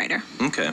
later. Okay.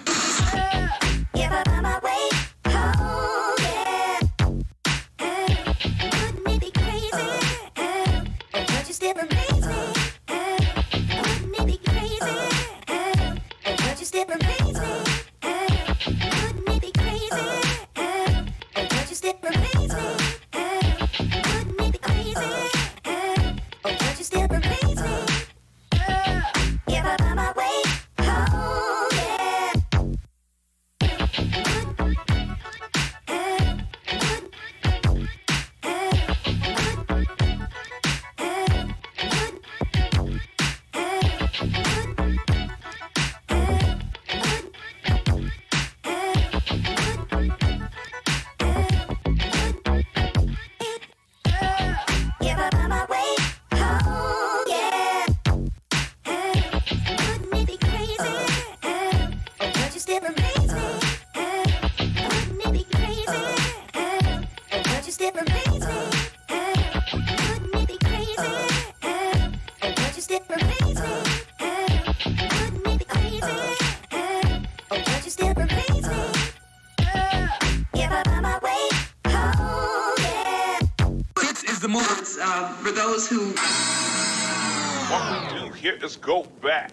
For those who what we do here is go back.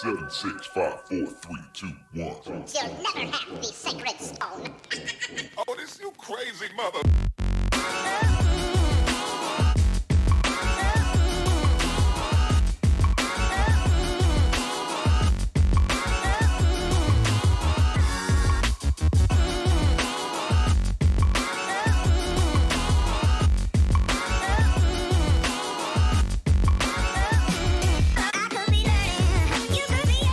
Seven, 6, 5, 4, 3, 2, 1. You'll never have the sacred stone. Oh, this you crazy mother. But I promise you, baby,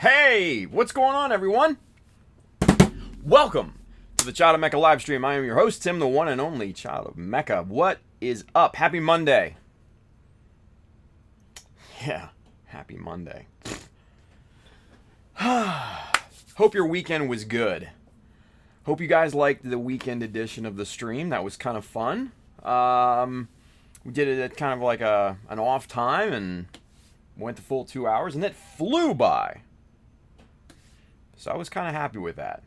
Hey, what's going on, everyone? Welcome to the Child of Mecha live stream. I am your host, Tim, the one and only Child of Mecha. What is up? Happy Monday. Yeah, happy Monday. Hope your weekend was good. Hope you guys liked the weekend edition of the stream. That was kind of fun. We did it at kind of like an off time and went the full 2 hours, and it flew by. So I was kind of happy with that.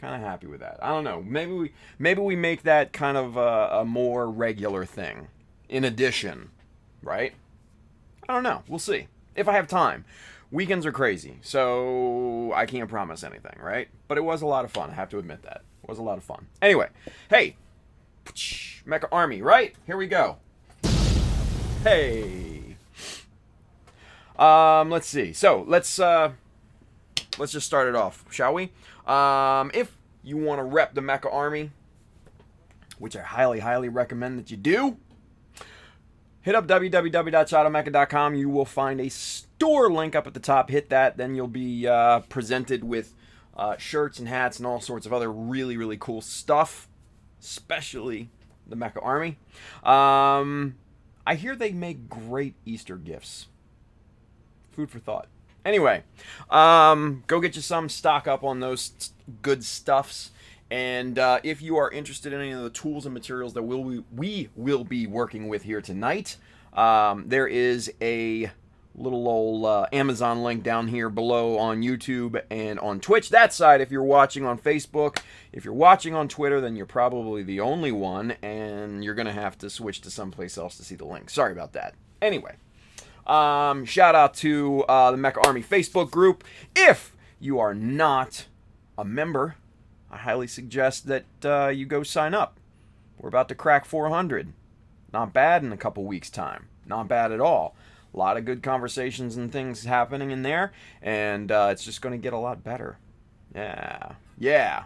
I don't know. Maybe we make that kind of a more regular thing. In addition, right? I don't know. We'll see. If I have time. Weekends are crazy, so I can't promise anything, right? But it was a lot of fun. I have to admit that. It was a lot of fun. Anyway, hey, Mecha Army, right? Here we go. Hey. Let's see. So let's just start it off, shall we? If you want to rep the Mecha Army, which I highly recommend that you do, hit up www.childofmecha.com. You will find a store link up at the top. Hit that, then you'll be presented with shirts and hats and all sorts of other really cool stuff, especially the Mecha Army. I hear they make great Easter gifts. Food for thought. Anyway, go get you some, stock up on those good stuffs. And if you are interested in any of the tools and materials that we will be working with here tonight, there is a little old Amazon link down here below on YouTube and on Twitch. That side, if you're watching on Facebook. If you're watching on Twitter, then you're probably the only one, and you're going to have to switch to someplace else to see the link. Sorry about that. Anyway, shout out to the Mecha Army Facebook group. If you are not a member, I highly suggest that you go sign up. We're about to crack 400. Not bad in a couple weeks' time. Not bad at all. A lot of good conversations and things happening in there, and it's just going to get a lot better. Yeah.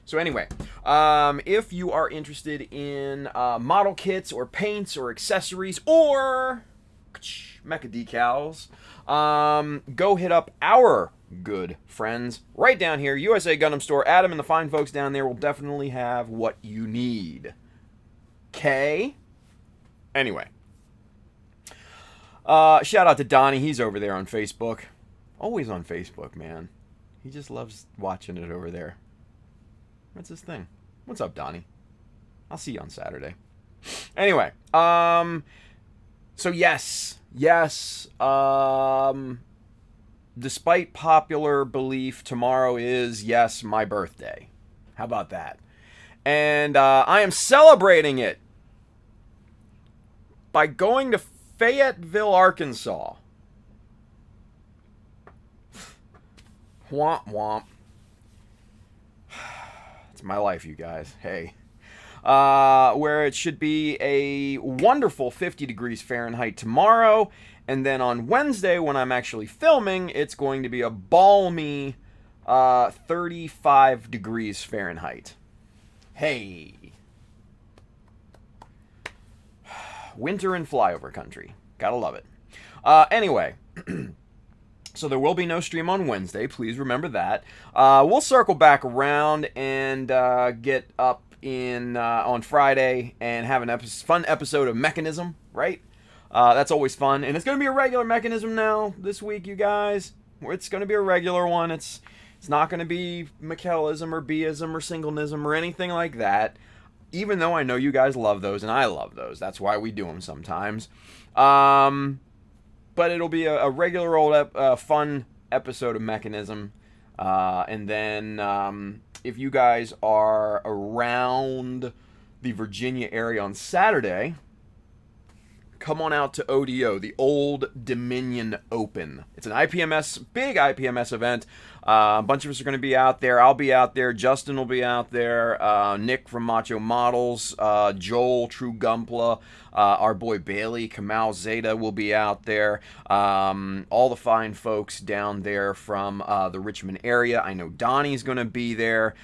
So anyway, if you are interested in model kits or paints or accessories or Mecha Decals, go hit up our good friends right down here, USA Gundam Store. Adam and the fine folks down there will definitely have what you need. Okay? Anyway. Shout out to Donnie. He's over there on Facebook. Always on Facebook, man. He just loves watching it over there. What's his thing? What's up, Donnie? I'll see you on Saturday. Anyway, so yes, despite popular belief, tomorrow is, yes, my birthday. How about that? And I am celebrating it by going to Fayetteville, Arkansas. Womp womp. It's my life, you guys. Hey. Where it should be a wonderful 50 degrees Fahrenheit tomorrow. And then on Wednesday, when I'm actually filming, it's going to be a balmy 35 degrees Fahrenheit. Hey. Winter in flyover country. Gotta love it. Anyway, so there will be no stream on Wednesday. Please remember that. We'll circle back around and get up in on Friday and have a fun episode of Mechanism, right? That's always fun. And it's going to be a regular Mechanism now this week, you guys. It's going to be a regular one. It's not going to be Mechelism or Bism or Singlenism or anything like that. Even though I know you guys love those, and I love those. That's why we do them sometimes. But it'll be a regular old fun episode of Mechanism. And then if you guys are around the Virginia area on Saturday, come on out to ODO, the Old Dominion Open. It's an big IPMS event. A bunch of us are going to be out there. I'll be out there. Justin will be out there. Nick from Macho Models. Joel, True Gunpla. Our boy Bailey, Kamal Zeta will be out there. All the fine folks down there from the Richmond area. I know Donnie's going to be there.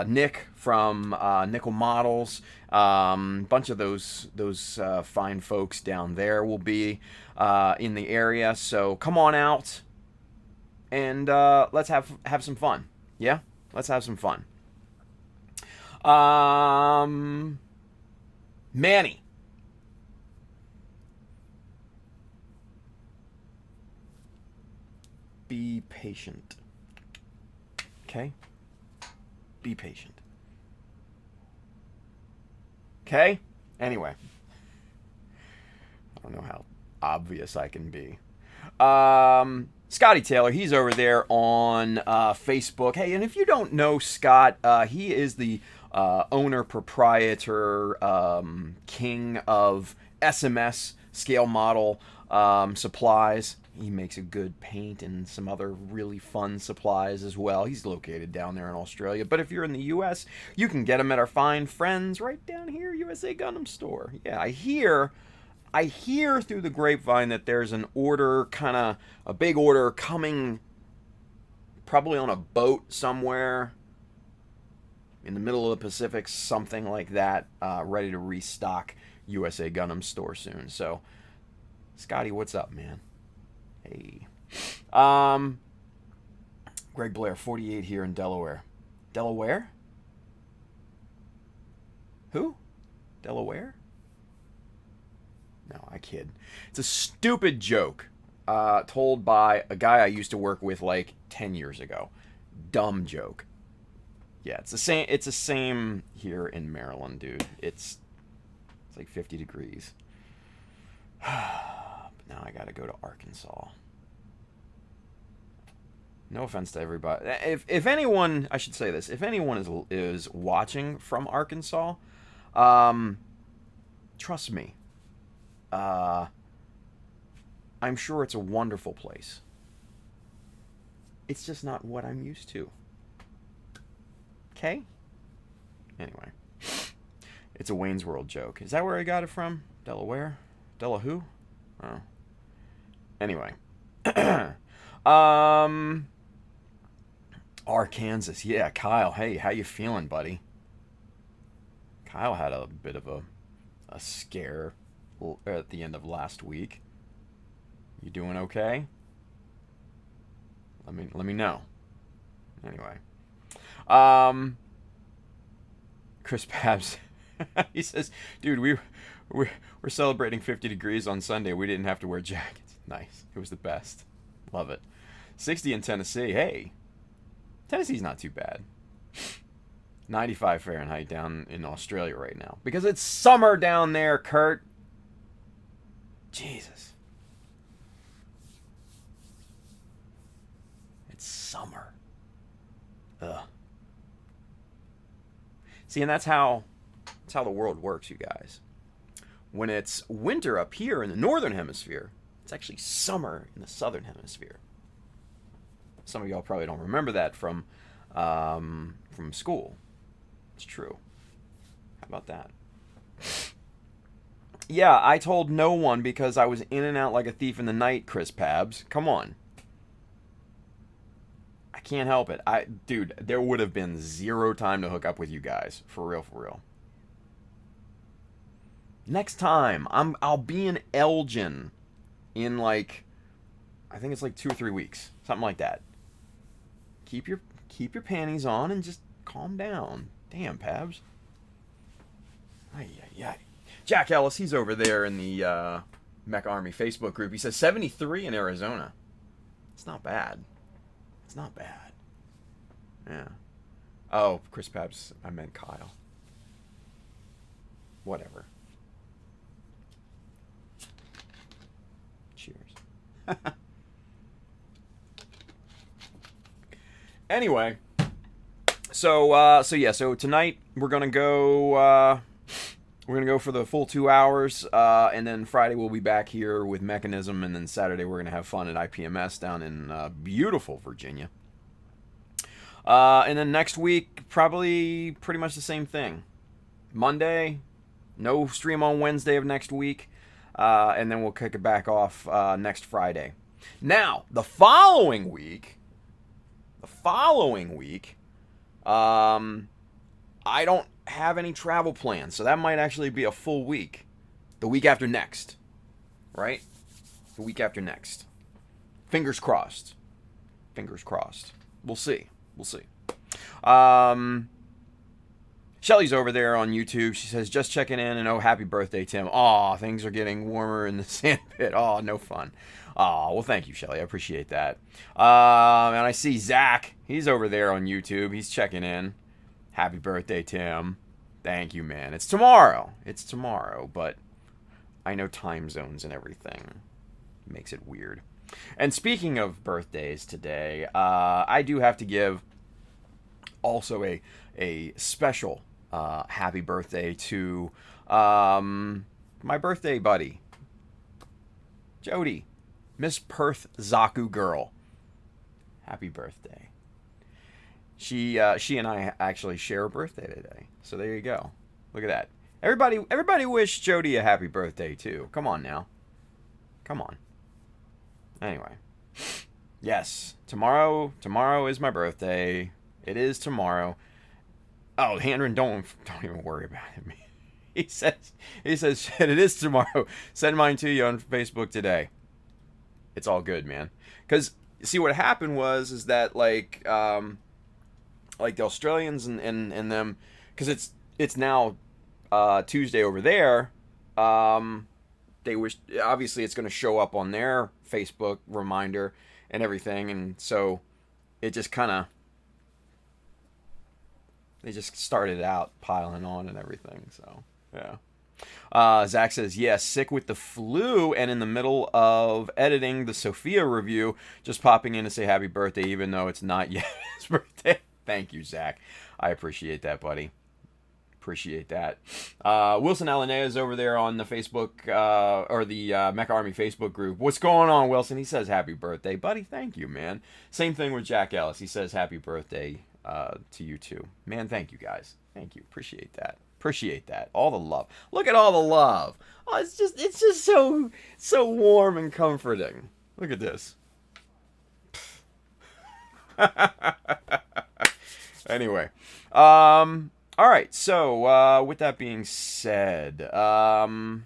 Nick from Nickel Models. Bunch of those fine folks down there will be in the area. So come on out. and let's have some fun. Yeah, let's have some fun. Manny. Be patient. Okay? Be patient. Okay? Anyway. I don't know how obvious I can be. Scotty Taylor, he's over there on Facebook. Hey, and if you don't know Scott, he is the owner, proprietor, king of SMS scale model supplies. He makes a good paint and some other really fun supplies as well. He's located down there in Australia. But if you're in the U.S., you can get him at our fine friends right down here, USA Gundam Store. Yeah, I hear through the grapevine that there's an order, kind of a big order coming probably on a boat somewhere in the middle of the Pacific, something like that, ready to restock USA Gundam Store soon. So, Scotty, what's up, man? Hey. Greg Blair, 48 here in Delaware. Delaware? Who? Delaware? No, I kid. It's a stupid joke told by a guy I used to work with like 10 years ago. Dumb joke. Yeah, it's the same here in Maryland, dude. It's like 50 degrees. But now I gotta go to Arkansas. No offense to everybody. If anyone, I should say this, if anyone is watching from Arkansas, trust me. I'm sure it's a wonderful place. It's just not what I'm used to. Okay? Anyway. It's a Wayne's World joke. Is that where I got it from? Delaware? Who? Oh. Anyway. Arkansas. Yeah, Kyle. Hey, how you feeling, buddy? Kyle had a bit of a scare at the end of last week. You doing okay? Let me know. Anyway. Chris Pabs. He says, dude, we're celebrating 50 degrees on Sunday. We didn't have to wear jackets. Nice. It was the best. Love it. 60 in Tennessee. Hey. Tennessee's not too bad. 95 Fahrenheit down in Australia right now. Because it's summer down there, Kurt. Jesus. It's summer. Ugh. See, and that's how the world works, you guys. When it's winter up here in the northern hemisphere, it's actually summer in the southern hemisphere. Some of y'all probably don't remember that from school. It's true. How about that? Yeah, I told no one because I was in and out like a thief in the night, Chris Pabs. Come on. I can't help it. Dude, there would have been zero time to hook up with you guys. For real, for real. Next time, I'll be in Elgin in like, I think it's like 2 or 3 weeks. Something like that. Keep your panties on and just calm down. Damn, Pabs. Ay. Jack Ellis, he's over there in the Mecha Army Facebook group. He says 73 in Arizona. It's not bad. It's not bad. Yeah. Oh, Chris Pabs, I meant Kyle. Whatever. Cheers. Anyway, so tonight we're gonna go for the full 2 hours, and then Friday we'll be back here with Mechanism, and then Saturday we're gonna have fun at IPMS down in beautiful Virginia. And then next week probably pretty much the same thing. Monday, no stream on Wednesday of next week, and then we'll kick it back off next Friday. Now the following week. I don't have any travel plans, so that might actually be a full week. The week after next. Right? The week after next. Fingers crossed. Fingers crossed. We'll see. We'll see. Shelly's over there on YouTube. She says, just checking in, and oh, happy birthday, Tim. Aw, things are getting warmer in the sandpit. Aw, no fun. Aw, well, thank you, Shelly. I appreciate that. And I see Zach. He's over there on YouTube. He's checking in. Happy birthday, Tim. Thank you, man. It's tomorrow. It's tomorrow, but I know time zones and everything. It makes it weird. And speaking of birthdays today, I do have to give also a special happy birthday to my birthday buddy, Jody, Miss Perth Zaku girl. Happy birthday. She and I actually share a birthday today. So there you go. Look at that. Everybody wish Jody a happy birthday too. Come on now. Come on. Anyway. Yes. Tomorrow is my birthday. It is tomorrow. Oh, Handren, don't even worry about it. He says, shit, it is tomorrow. Send mine to you on Facebook today. It's all good, man. Because, see, what happened is that, like the Australians and them, because it's now Tuesday over there, they wish, obviously it's going to show up on their Facebook reminder and everything, and so it just kind of, they just started out piling on and everything, so, yeah. Zach says, yes, sick with the flu and in the middle of editing the Sophia review, just popping in to say happy birthday, even though it's not yet his birthday. Thank you, Zach. I appreciate that, buddy. Appreciate that. Wilson Alanea is over there on the Facebook, or the Mecha Army Facebook group. What's going on, Wilson? He says happy birthday. Buddy, thank you, man. Same thing with Jack Ellis. He says happy birthday to you too. Man, thank you, guys. Thank you. Appreciate that. Appreciate that. All the love. Look at all the love. Oh, it's just so warm and comforting. Look at this. Anyway. All right, so with that being said, I don't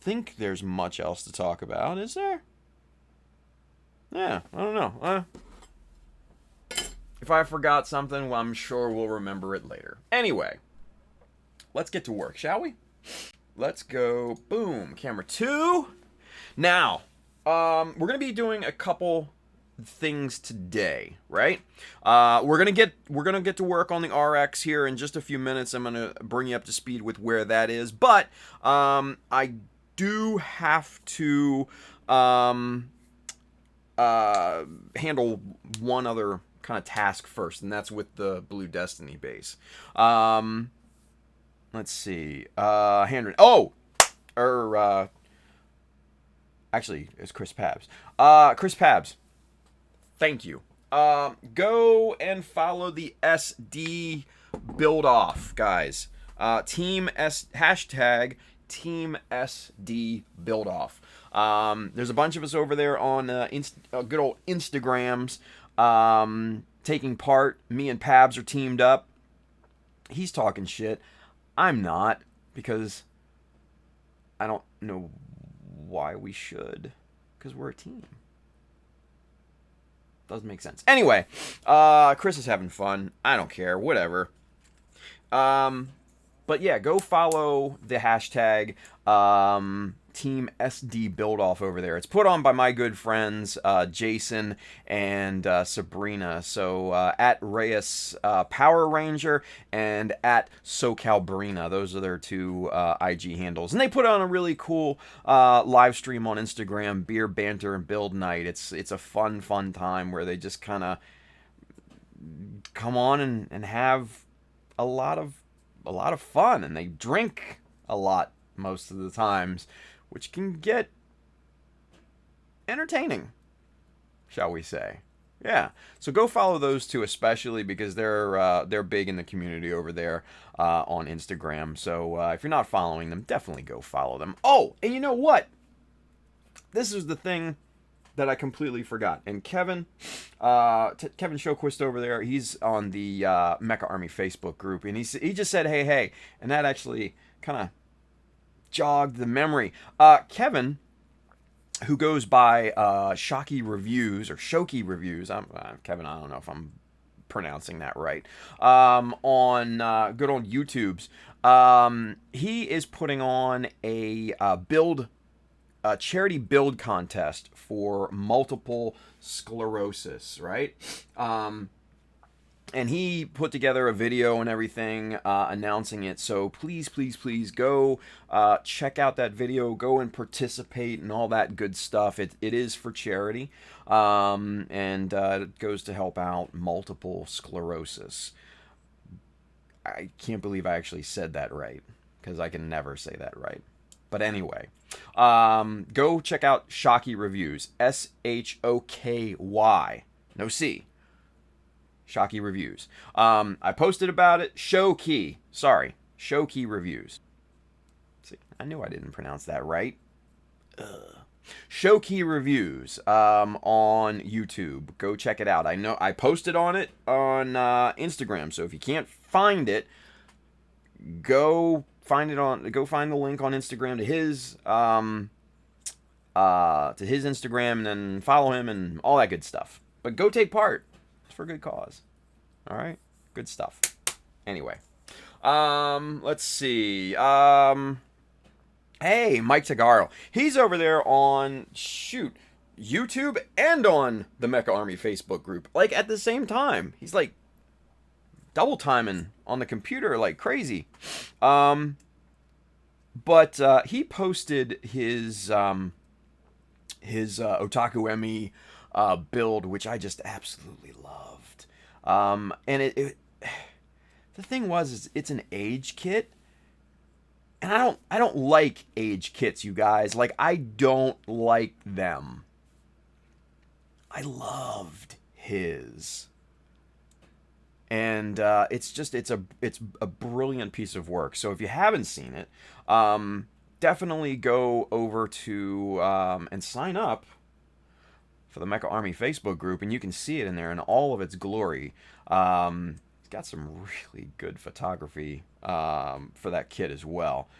think there's much else to talk about, is there? Yeah, I don't know. If I forgot something, well, I'm sure we'll remember it later. Anyway, let's get to work, shall we? Let's go. Boom. Camera 2. Now, we're going to be doing a couple things today, right? We're gonna get to work on the RX here in just a few minutes. I'm gonna bring you up to speed with where that is, but I do have to handle one other kind of task first, and that's with the Blue Destiny base. Let's see, Handren. Actually, it's Chris Pabs. Chris Pabs. Thank you. Go and follow the SD build off, guys. Hashtag Team SD build off. There's a bunch of us over there on good old Instagrams taking part. Me and Pabs are teamed up. He's talking shit. I'm not, because I don't know why we should, because we're a team. Doesn't make sense. Anyway, Chris is having fun. I don't care. Whatever. But yeah, go follow the hashtag Team SD Build Off over there. It's put on by my good friends Jason and Sabrina. So at Reyes Power Ranger and at SoCalBrina. Those are their two IG handles. And they put on a really cool live stream on Instagram, Beer Banter and Build Night. It's a fun time where they just kind of come on and have a lot of fun, and they drink a lot most of the times, which can get entertaining, shall we say. Yeah, so go follow those two, especially because they're big in the community over there on Instagram. So if you're not following them, definitely go follow them. Oh, and you know what? This is the thing that I completely forgot. And Kevin Showquist over there, he's on the Mecha Army Facebook group, and he just said, hey, and that actually kind of jogged the memory. Kevin who goes by Shocky Reviews or Shoki Reviews. Kevin, I don't know if I'm pronouncing that right. On good old YouTube's. He is putting on a charity build contest for multiple sclerosis, right? And he put together a video and everything announcing it. So please, please, please go check out that video. Go and participate and all that good stuff. It is for charity. And it goes to help out multiple sclerosis. I can't believe I actually said that right, because I can never say that right. But anyway, go check out Shocky Reviews. SHOKY. No C. Shocky Reviews. I posted about it. Shoki Reviews. See, I knew I didn't pronounce that right. Shoki Reviews on YouTube. Go check it out. I know I posted on it on Instagram. So if you can't find it, go find the link on Instagram to his Instagram, and then follow him and all that good stuff. But go take part. It's for a good cause. All right, good stuff. Anyway, let's see. Hey, Mike Tagaro. He's over there on YouTube and on the Mecha Army Facebook group, like at the same time. He's like double timing on the computer like crazy. But he posted his Otaku ME build, which I just absolutely loved. And the thing was, it's an age kit, and I don't like age kits, you guys. Like, I don't like them. I loved his. And it's a brilliant piece of work. So if you haven't seen it, definitely go over to and sign up for the Mecha Army Facebook group, and you can see it in there in all of its glory. It's got some really good photography for that kit as well,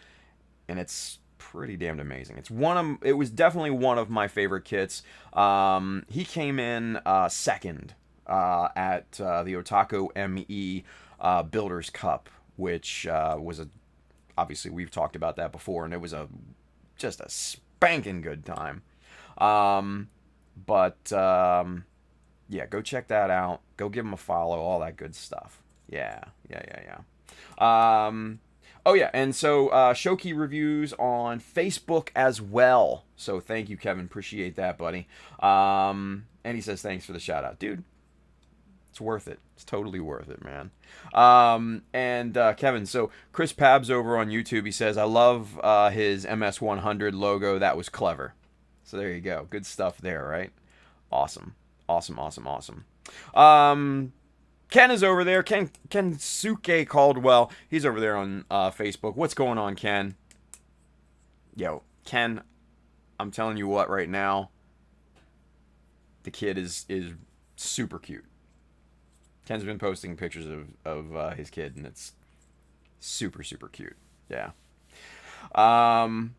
and it's pretty damned amazing. It was definitely one of my favorite kits. He came in second at the Otaku ME Builders Cup, which was obviously we've talked about that before, and it was just a spanking good time. Yeah, go check that out. Go give him a follow, all that good stuff. Yeah. Oh yeah, and so Shoki Reviews on Facebook as well. So thank you, Kevin. Appreciate that, buddy. And he says thanks for the shout out, dude. It's worth it. It's totally worth it, man. And Kevin, so Chris Pabs over on YouTube, he says, I love his MS100 logo. That was clever. So there you go. Good stuff there, right? Awesome. Ken is over there. Kensuke Caldwell. He's over there on Facebook. What's going on, Ken? Yo, Ken, I'm telling you what right now. The kid is super cute. Ken's been posting pictures of his kid, and it's super, super cute. Yeah. And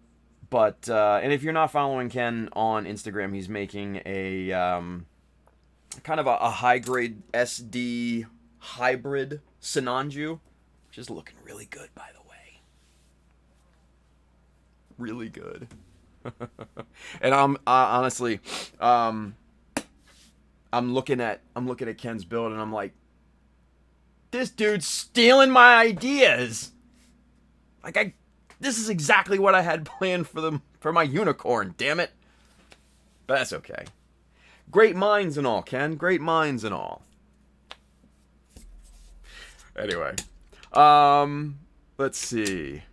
if you're not following Ken on Instagram, he's making a kind of a high-grade SD hybrid Sinanju, which is looking really good, by the way. Really good. And I'm honestly, I'm looking at Ken's build, and I'm like, this dude's stealing my ideas. Like, this is exactly what I had planned for my unicorn, damn it. But that's okay. Great minds and all, Ken. Great minds and all. Anyway. Let's see.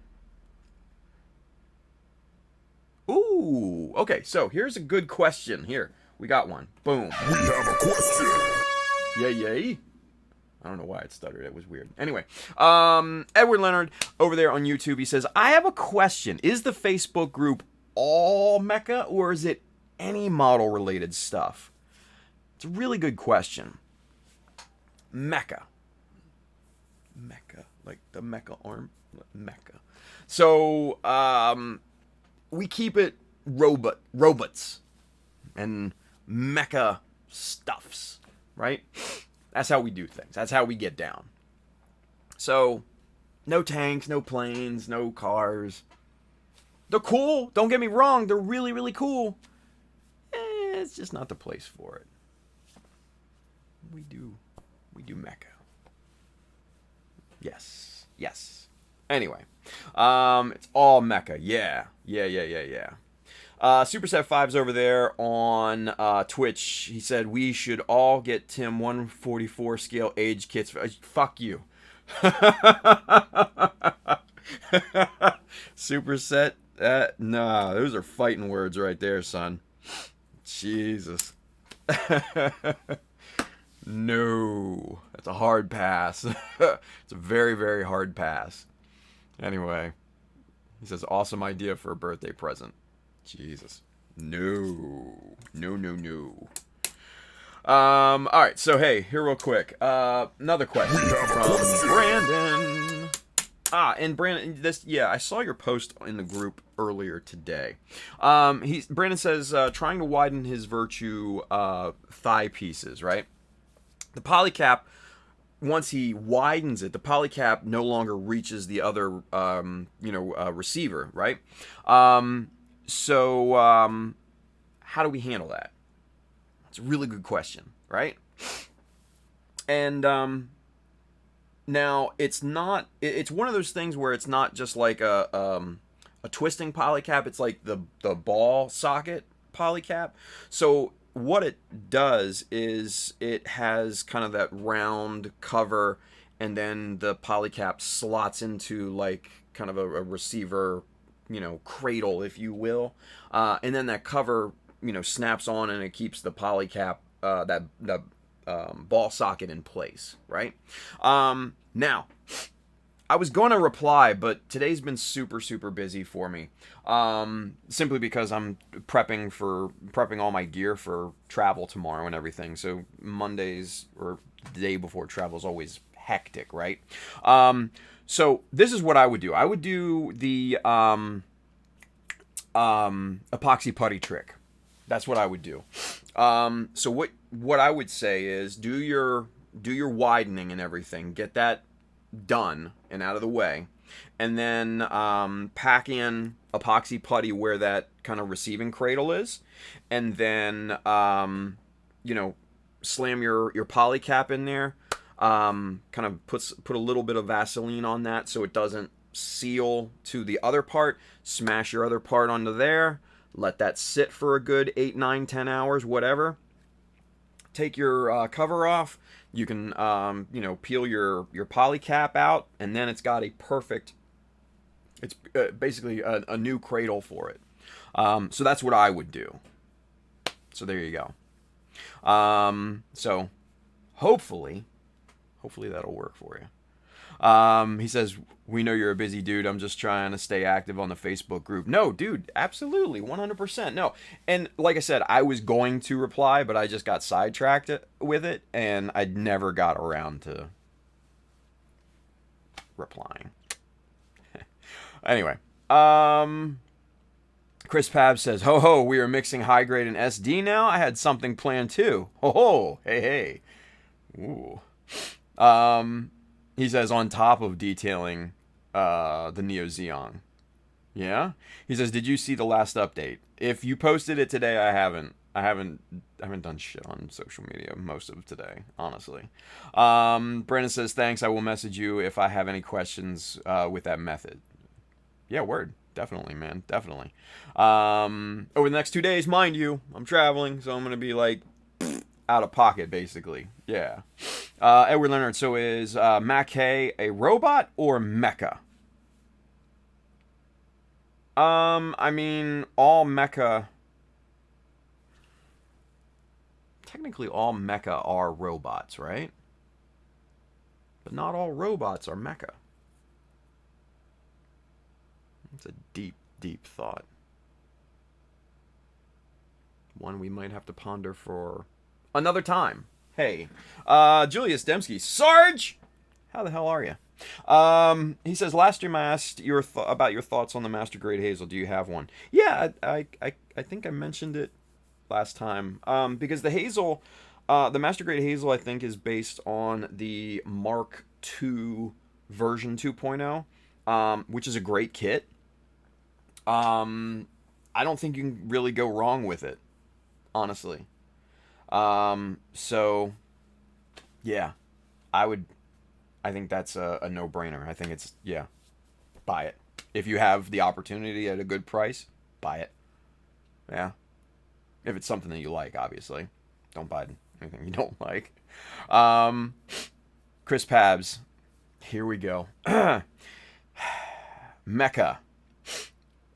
Ooh. Okay, so here's a good question. Here, we got one. Boom. We have a question. Yay. I don't know why it stuttered. It was weird. Anyway, Edward Leonard over there on YouTube, he says, I have a question. Is the Facebook group all mecha, or is it any model-related stuff? It's a really good question. Mecha. Like the mecha arm. Mecha. So, we keep it robots and mecha stuffs, right? That's how we do things. That's how we get down. So, no tanks, no planes, no cars. They're cool. Don't get me wrong. They're really, really cool. It's just not the place for it. We do mecha. Yes. Anyway, it's all mecha. Yeah. Superset 5's over there on Twitch. He said we should all get Tim 144 scale age kits. Fuck you. Superset. Nah, those are fighting words right there, son. Jesus. No, that's a hard pass. It's a very, very hard pass. Anyway, he says awesome idea for a birthday present. Jesus. No. All right, so hey, here real quick. Another question from Brandon. And Brandon, I saw your post in the group earlier today. Brandon says trying to widen his Virtue thigh pieces, right? The polycap, once he widens it, the polycap no longer reaches the other, receiver, right? So how do we handle that? It's a really good question, right? And now it's not. It's one of those things where it's not just like a twisting polycap. It's like the ball socket polycap. So what it does is it has kind of that round cover, and then the polycap slots into like kind of a receiver, cradle, if you will, and then that cover, snaps on, and it keeps the polycap, that ball socket in place, right? Now, I was going to reply, but today's been super, super busy for me. Simply because I'm prepping all my gear for travel tomorrow and everything. So Mondays or the day before travel is always hectic, right? So this is what I would do. I would do the epoxy putty trick. That's what I would do. So what I would say is do your widening and everything. Get that done and out of the way, and then pack in epoxy putty where that kind of receiving cradle is, and then slam your polycap in there, kind of put a little bit of Vaseline on that so it doesn't seal to the other part. Smash your other part onto there, let that sit for a good 8, 9, 10 hours, whatever. Take your cover off. You can, peel your polycap out, and then it's got a perfect, it's basically a new cradle for it. So that's what I would do. So there you go. So hopefully that'll work for you. He says, we know you're a busy dude. I'm just trying to stay active on the Facebook group. No, dude, absolutely. 100%. No. And like I said, I was going to reply, but I just got sidetracked with it, and I never got around to replying. Anyway, Chris Pab says, ho ho, we are mixing high grade and SD now. I had something planned too. Ho ho, hey. Ooh. He says, on top of detailing the Neo Xeon. Yeah? He says, did you see the last update? If you posted it today, I haven't done shit on social media most of today, honestly. Brandon says, thanks. I will message you if I have any questions with that method. Yeah, word. Definitely, man. Definitely. Over the next 2 days, mind you, I'm traveling, so I'm going to be like out of pocket, basically. Yeah. Edward Leonard, so is Mackay a robot or mecha? I mean, all mecha... Technically, all mecha are robots, right? But not all robots are mecha. It's a deep, deep thought. One we might have to ponder for another time. Hey, Julius Dembski. Sarge! How the hell are you? He says, last stream I asked about your thoughts on the Master Grade Hazel. Do you have one? Yeah, I think I mentioned it last time. Because the Hazel, the Master Grade Hazel, I think, is based on the Mark II version 2.0, which is a great kit. I don't think you can really go wrong with it, honestly. So, yeah, I think that's a no-brainer. I think it's, yeah, buy it. If you have the opportunity at a good price, buy it. Yeah. If it's something that you like, obviously. Don't buy anything you don't like. Chris Pabs. Here we go. Mecha.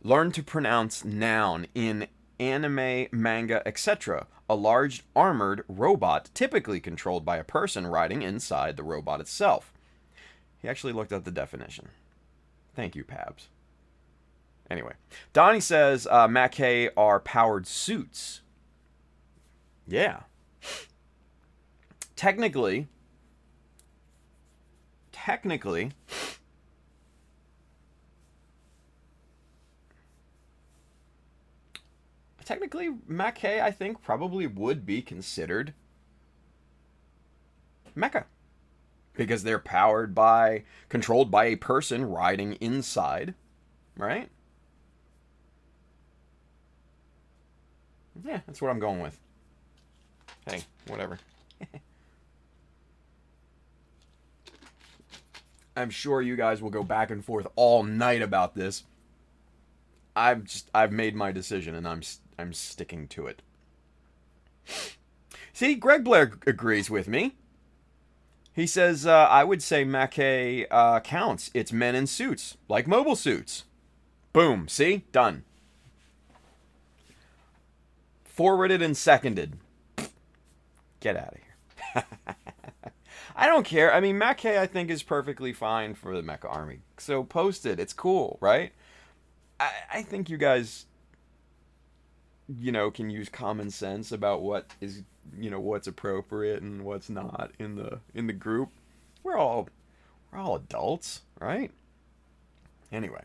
Learn to pronounce noun in anime, manga, etc. A large armored robot typically controlled by a person riding inside the robot itself. He actually looked up the definition. Thank you, Pabs. Anyway, Donnie says Mackay are powered suits. Yeah. Technically, Mackay, I think, probably would be considered mecha. Because they're controlled by a person riding inside, right? Yeah, that's what I'm going with. Hey, whatever. I'm sure you guys will go back and forth all night about this. I've made my decision and I'm sticking to it. See, Greg Blair agrees with me. He says, I would say Mackay counts. It's men in suits, like mobile suits. Boom. See? Done. Forwarded and seconded. Get out of here. I don't care. I mean, Mackay, I think, is perfectly fine for the Mecha Army. So post it. It's cool, right? I think you guys, can use common sense about what is, what's appropriate and what's not in the group. We're all adults, right? Anyway,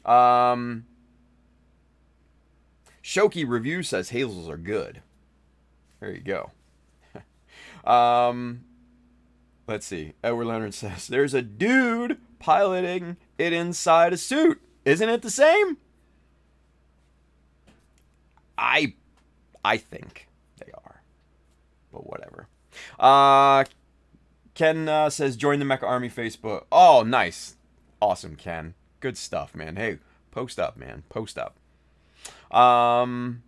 Shoki Review says Hazels are good. There you go. Let's see. Edward Leonard says there's a dude piloting it inside a suit. Isn't it the same? I think they are. But whatever. Ken says join the Mecha Army Facebook. Oh, nice. Awesome, Ken. Good stuff, man. Hey, post up, man. Post up. And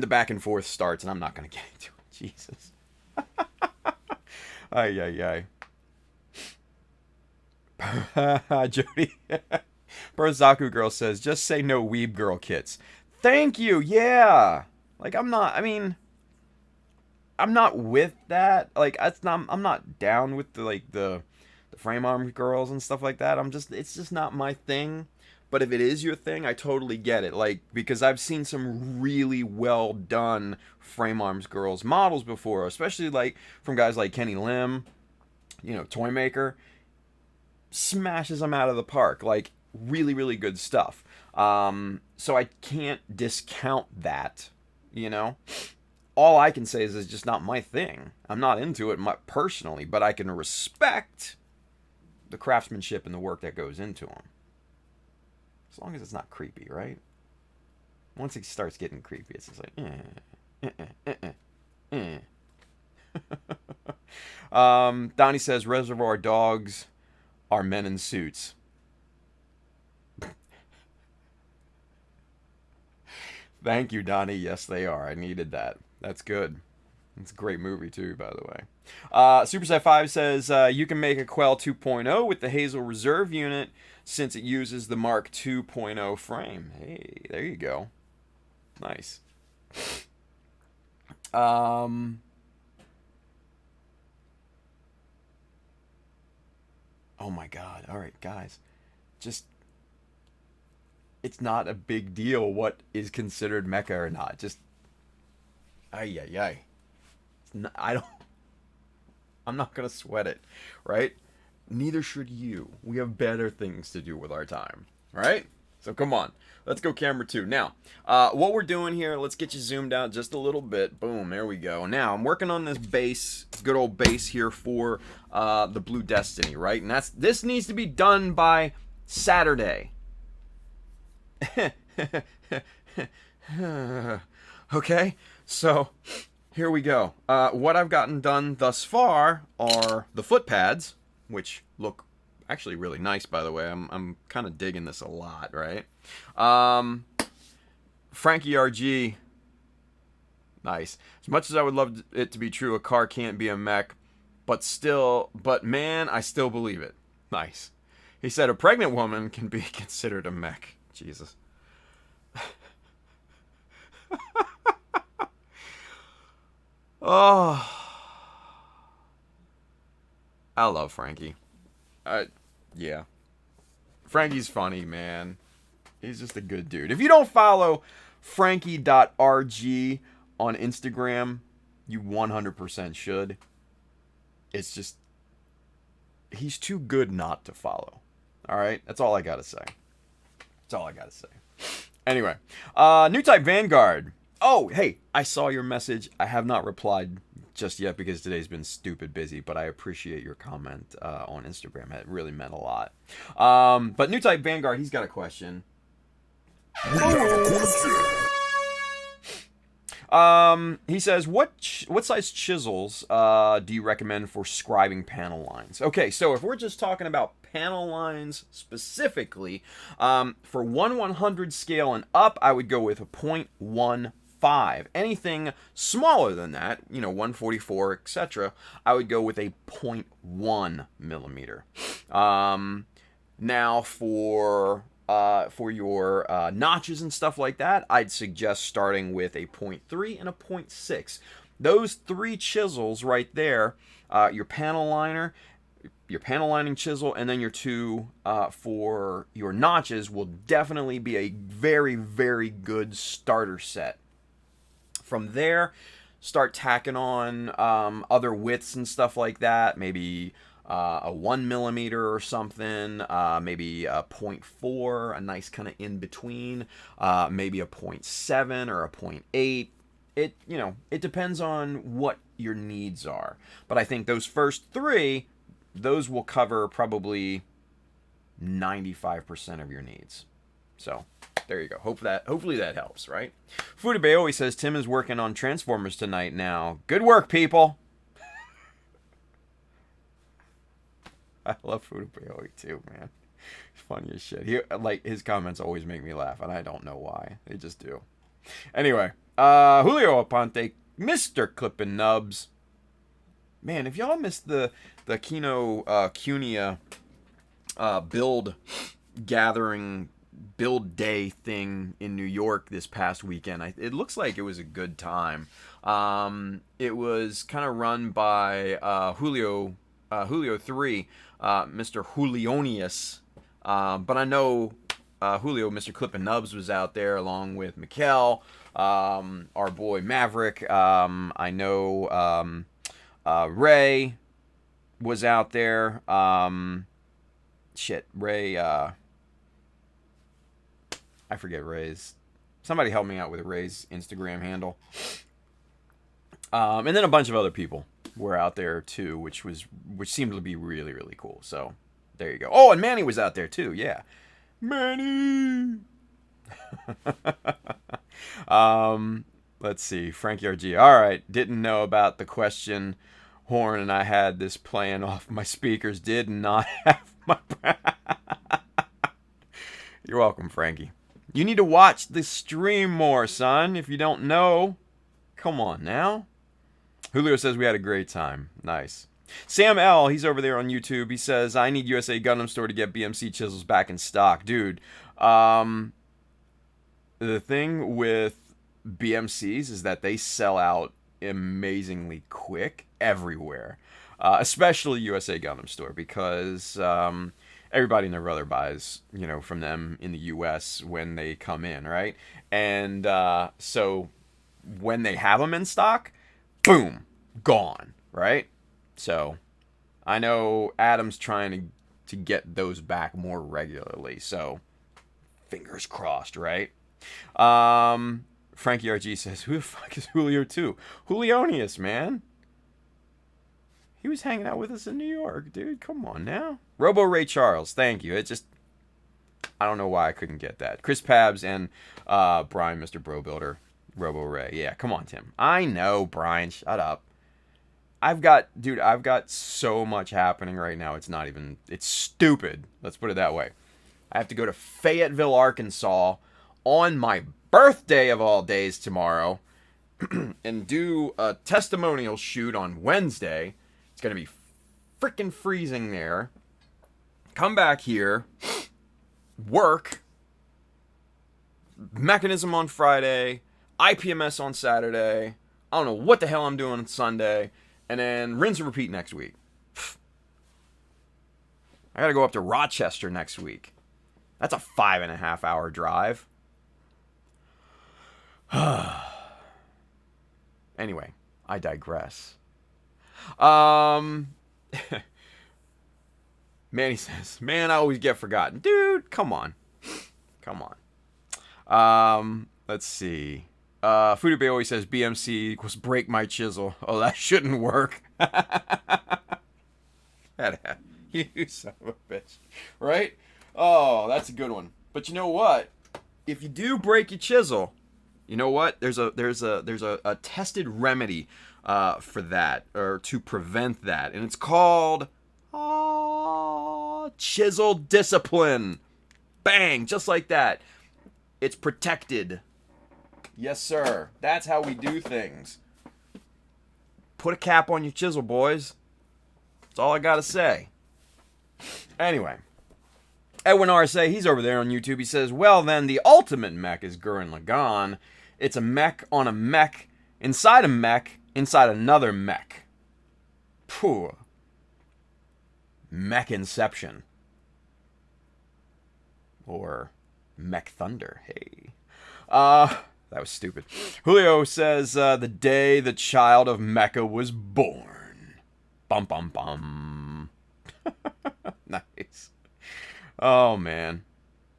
the back and forth starts, and I'm not going to get into it. Jesus. Ay. Jody. Barazaku Girl says, just say no weeb girl kits. Thank you, yeah. Like, I'm not with that. Like, I'm not down with the frame arm girls and stuff like that. It's just not my thing. But if it is your thing, I totally get it. Like, because I've seen some really well done frame arms girls models before, especially like from guys like Kenny Lim, Toy Maker. Smashes them out of the park. Like, really, really good stuff. So I can't discount that, All I can say is it's just not my thing. I'm not into it personally, but I can respect the craftsmanship and the work that goes into them. As long as it's not creepy, right? Once it starts getting creepy, it's just like, Donnie says Reservoir Dogs are men in suits. Thank you, Donnie. Yes, they are. I needed that. That's good. It's a great movie, too, by the way. Superset5 says, you can make a Quell 2.0 with the Hazel Reserve unit since it uses the Mark 2.0 frame. Hey, there you go. Nice. Oh, my God. All right, guys. It's not a big deal what is considered mecha or not. Just, ay. I'm not going to sweat it, right? Neither should you. We have better things to do with our time, right? So come on. Let's go camera 2. Now, what we're doing here, let's get you zoomed out just a little bit. Boom, there we go. Now, I'm working on this base, good old base here for the Blue Destiny, right? And this needs to be done by Saturday. Okay, so here we go. What I've gotten done thus far are the foot pads, which look actually really nice, by the way. I'm kind of digging this a lot, right? Frankie RG, nice. As much as I would love it to be true, a car can't be a mech, but man, I still believe it. Nice. He said a pregnant woman can be considered a mech. Jesus. Oh, I love Frankie. Yeah. Frankie's funny, man. He's just a good dude. If you don't follow Frankie.rg on Instagram, you 100% should. It's just, he's too good not to follow. All right? That's all I got to say. That's all I got to say. Anyway, new type Vanguard. Oh, hey, I saw your message. I have not replied just yet because today's been stupid busy, but I appreciate your comment on Instagram. It really meant a lot. But new type Vanguard, he's got a question. He says, what size chisels do you recommend for scribing panel lines? Okay, so if we're just talking about panel lines specifically, for 1/100 scale and up, I would go with a 0.15. Anything smaller than that, 144, etc., I would go with a 0.1 millimeter. Now for your notches and stuff like that, I'd suggest starting with a 0.3 and a 0.6. Those 3 chisels right there, your panel liner, your panel lining chisel, and then your 2 for your notches will definitely be a very, very good starter set. From there, start tacking on other widths and stuff like that. Maybe a 1 millimeter or something. Maybe a 0.4, a nice kind of in between. Maybe a 0.7 or a 0.8. It depends on what your needs are. But I think those first 3, those will cover probably 95% of your needs. So there you go. Hopefully that helps, right? Fudebe always says Tim is working on Transformers tonight now. Good work, people. I love Fudebe too, man. He's funny as shit. His comments always make me laugh, and I don't know why. They just do. Anyway, Julio Aponte, Mr. Clippin' Nubs. Man, if y'all missed the Kino Cunia build gathering, build day thing in New York this past weekend, it looks like it was a good time. It was kind of run by Julio 3, Mr. Julionius, but I know Julio, Mr. Clippin' Nubs, was out there along with Mikkel, our boy Maverick. I know Ray was out there. Ray. I forget Ray's. Somebody help me out with Ray's Instagram handle. And then a bunch of other people were out there too, which seemed to be really, really cool. So there you go. Oh, and Manny was out there too. Yeah, Manny. Let's see. Frankie RG. All right. Didn't know about the question. Horn and I had this playing off my speakers. Did not have my. You're welcome, Frankie. You need to watch the stream more, son. If you don't know, come on now. Julio says we had a great time. Nice. Sam L, he's over there on YouTube. He says, I need USA Gundam Store to get BMC chisels back in stock. Dude, the thing with BMCs is that they sell out amazingly quick everywhere. Especially USA Gundam Store, because everybody and their brother buys, from them in the US when they come in, right? And so when they have them in stock, boom, gone, right? So I know Adam's trying to get those back more regularly. So fingers crossed, right? Frankie RG says, who the fuck is Julio 2? Julionius, man. He was hanging out with us in New York, dude. Come on now. Robo Ray Charles, thank you. It just, I don't know why I couldn't get that. Chris Pabs and Brian, Mr. Bro Builder, Robo Ray. Yeah, come on, Tim. I know, Brian. Shut up. I've got so much happening right now. It's stupid. Let's put it that way. I have to go to Fayetteville, Arkansas on my birthday of all days tomorrow and do a testimonial shoot on Wednesday. It's going to be freaking freezing there. Come back here, work, Mechanism on Friday, IPMS on Saturday. I don't know what the hell I'm doing on Sunday. And then rinse and repeat next week. I got to go up to Rochester next week. That's a 5.5 hour drive. Anyway, I digress. Manny says, man, I always get forgotten. Dude, come on. Come on. Let's see. Fudu always says BMC equals break my chisel. Oh, that shouldn't work. You son of a bitch. Right? Oh, that's a good one. But you know what? If you do break your chisel, you know what? There's a tested remedy for that, or to prevent that, and it's called chisel discipline. Bang, just like that. It's protected. Yes, sir. That's how we do things. Put a cap on your chisel, boys. That's all I gotta say. Anyway. Edwin RSA, he's over there on YouTube. He says, well, then, the ultimate mech is Gurren Lagann. It's a mech on a mech inside a mech inside another mech. Phew. Mech Inception. Or Mech Thunder. Hey. That was stupid. Julio says, the day the child of Mecha was born. Bum, bum, bum. Nice. Oh, man.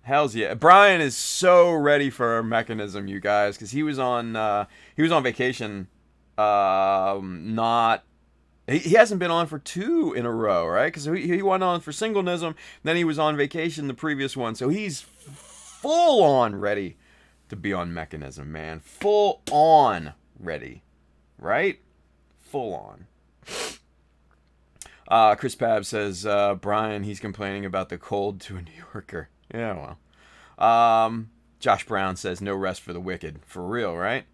Hells yeah. Brian is so ready for Mechanism, you guys, because he was on vacation. He hasn't been on for 2 in a row, right? Because he went on for Singlenism, then he was on vacation the previous one, so he's full on ready to be on Mechanism, man. Full on ready, right? Full on. Chris Pab says, Brian, he's complaining about the cold to a New Yorker. Yeah, well. Josh Brown says, no rest for the wicked. For real, right?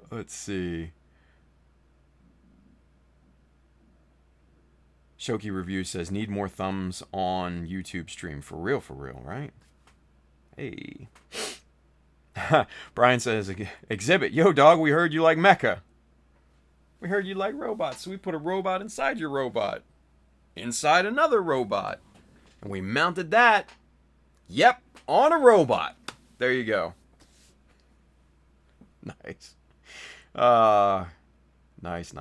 Let's see. Shoki Review says, need more thumbs on YouTube stream. For real, right? Hey. Brian says, exhibit. Yo, dog, we heard you like mecha. We heard you like robots, so we put a robot inside your robot. Inside another robot. And we mounted that, yep, on a robot. There you go. Nice. Nice.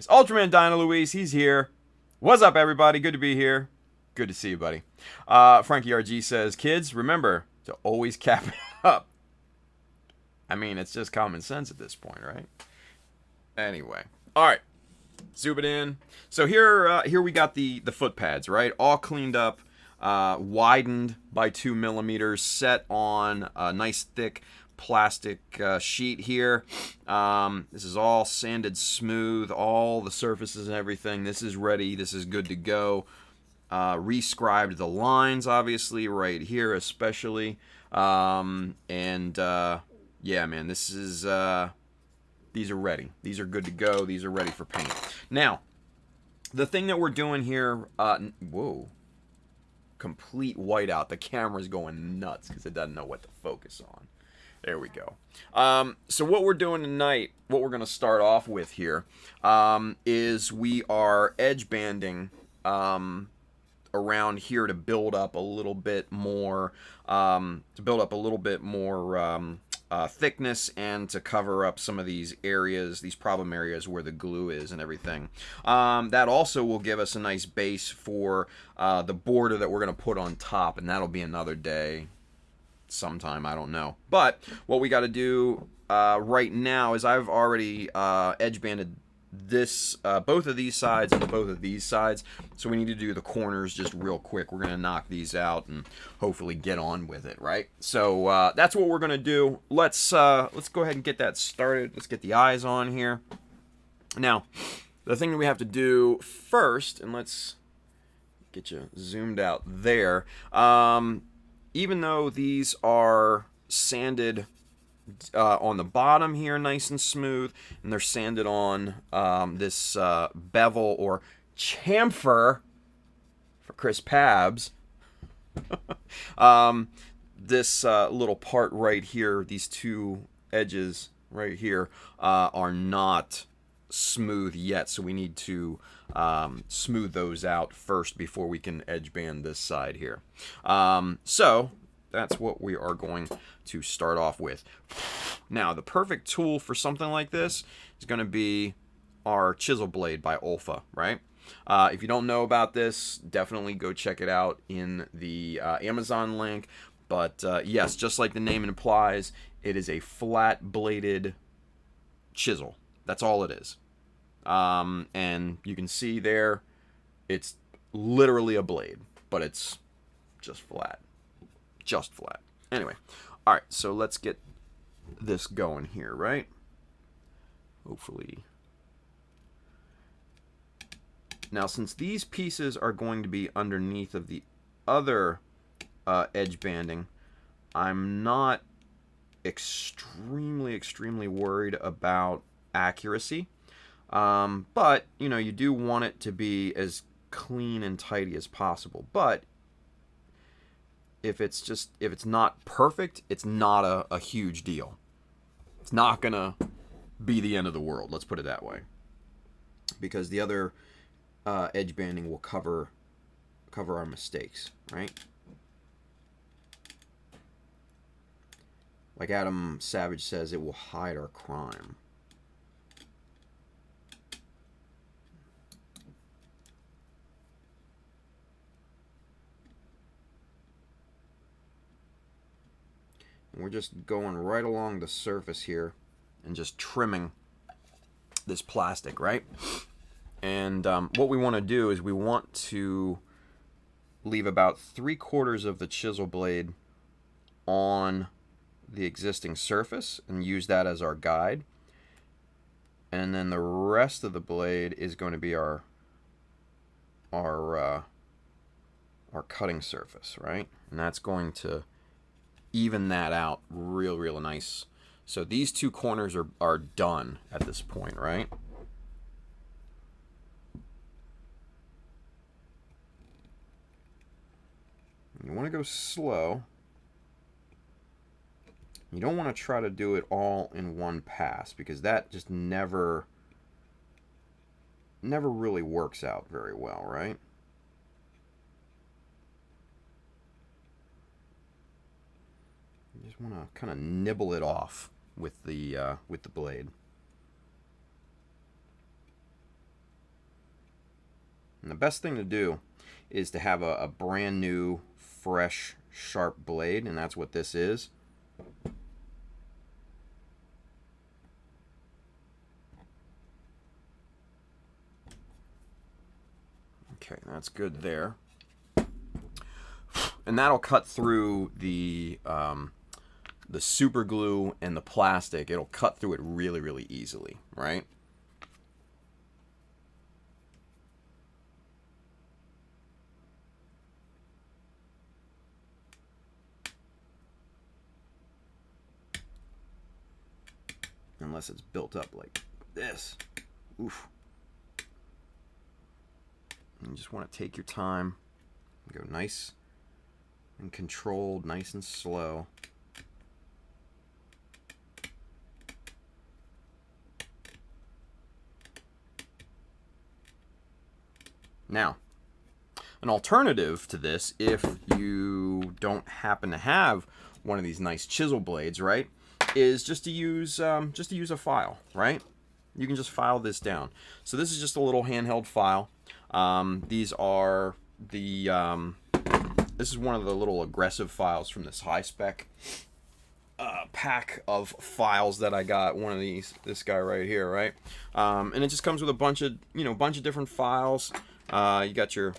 Ultraman Dino Luis, he's here. What's up, everybody? Good to be here. Good to see you, buddy. Frankie RG says, kids, remember to always cap it up. I mean, it's just common sense at this point, right? Anyway. All right. Zoom it in. So here we got the foot pads, right? All cleaned up, widened by 2 millimeters, set on a nice thick plastic sheet here. This is all sanded smooth, all the surfaces and everything. This is ready. This is good to go. Rescribed the lines, obviously, right here especially. Yeah, man, this is, these are ready. These are good to go. These are ready for paint. Now, the thing that we're doing here, whoa, complete whiteout. The camera's going nuts because it doesn't know what to focus on. There we go. So what we're doing tonight, what we're going to start off with here, is we are edge banding around here to build up a little bit more, thickness and to cover up some of these areas, these problem areas where the glue is and everything. That also will give us a nice base for the border that we're going to put on top, and that'll be another day sometime, I don't know. But what we got to do right now is I've already edge banded this both of these sides and both of these sides, so we need to do the corners just real quick. We're gonna knock these out and hopefully get on with it, right? So that's what we're gonna do. Let's go ahead and get that started. Let's get the eyes on here. Now the thing that we have to do first, and let's get you zoomed out there, even though these are sanded on the bottom here nice and smooth, and they're sanded on this bevel or chamfer for Chris Pabs, this little part right here, these two edges right here are not smooth yet, so we need to smooth those out first before we can edge band this side here. So that's what we are going to start off with. Now, the perfect tool for something like this is going to be our chisel blade by Olfa, right? If you don't know about this, definitely go check it out in the Amazon link. But yes, just like the name implies, it is a flat-bladed chisel. That's all it is. And you can see there, it's literally a blade, but it's just flat. Just flat. Anyway, all right, so let's get this going here, right? Hopefully. Now, since these pieces are going to be underneath of the other edge banding, I'm not extremely worried about accuracy. But, you know, you do want it to be as clean and tidy as possible. But if it's not perfect, it's not a huge deal. It's not gonna be the end of the world, let's put it that way, because the other edge banding will cover our mistakes, right? Like Adam Savage says, it will hide our crime. We're just going right along the surface here and just trimming this plastic, right? And what we want to do is we want to leave about 3/4 of the chisel blade on the existing surface and use that as our guide. And then the rest of the blade is going to be our cutting surface, right? And that's going to even that out real nice. So these two corners are done at this point, right? You want to go slow. You don't want to try to do it all in one pass, because that just never really works out very well, right? You just want to kind of nibble it off with the blade. And the best thing to do is to have a brand new, fresh, sharp blade, and that's what this is. Okay, that's good there. And that'll cut through the super glue and the plastic. It'll cut through it really easily, right? Unless it's built up like this. Oof. You just want to take your time. Go nice and controlled, nice and slow. Now, an alternative to this, if you don't happen to have one of these nice chisel blades, right? is just to use a file, right? You can just file this down. So this is just a little handheld file. These are the this is one of the little aggressive files from this high spec pack of files that I got. One of these, this guy right here, right? And it just comes with a bunch of different files. You got your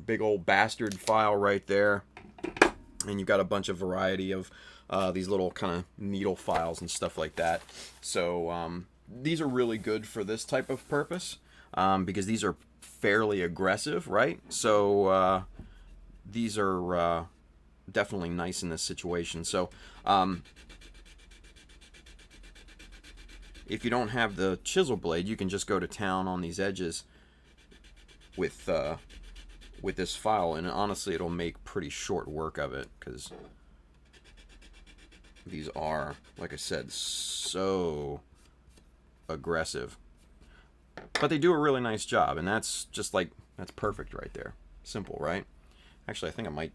big old bastard file right there, and you've got a bunch of variety of these little kind of needle files and stuff like that. So these are really good for this type of purpose because these are fairly aggressive, right? So these are definitely nice in this situation. So if you don't have the chisel blade, you can just go to town on these edges with this file, and honestly it'll make pretty short work of it, because these are, like I said, so aggressive, but they do a really nice job, and that's perfect right there. Simple, right? Actually, I think I might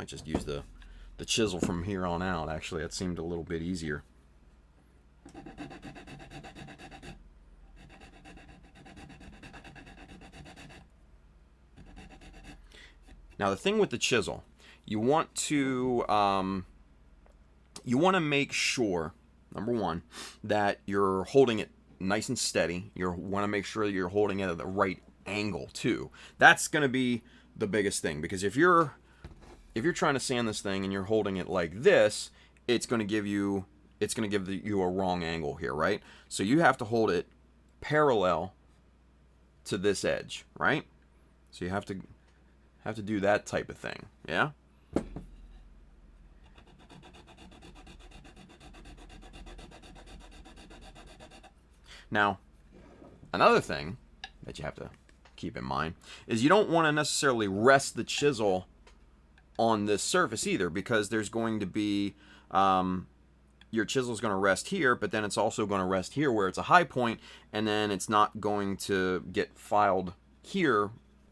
just use the chisel from here on out. Actually, that seemed a little bit easier. Now, the thing with the chisel, you want to make sure, number one, that you're holding it nice and steady. You want to make sure that you're holding it at the right angle too. That's going to be the biggest thing, because if you're trying to sand this thing and you're holding it like this, it's going to give you a wrong angle here, right? So you have to hold it parallel to this edge, right? So you have to do that type of thing, yeah? Now, another thing that you have to keep in mind is you don't want to necessarily rest the chisel on this surface either, because there's going to be your chisel's going to rest here, but then it's also going to rest here where it's a high point, and then it's not going to get filed here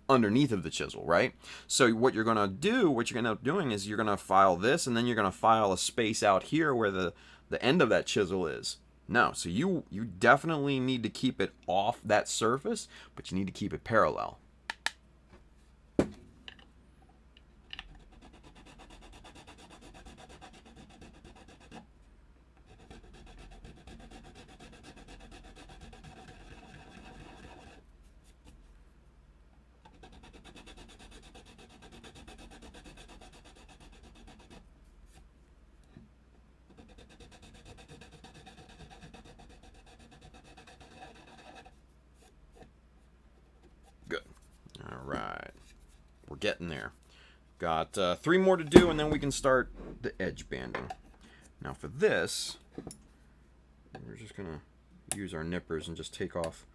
underneath of the chisel, right? So what you're going to end up doing is you're going to file this, and then you're going to file a space out here where the end of that chisel is. No, so you definitely need to keep it off that surface, but you need to keep it parallel. Good. All right. We're getting there. Got 3 more to do, and then we can start the edge banding. Now for this, we're just going to use our nippers and just take off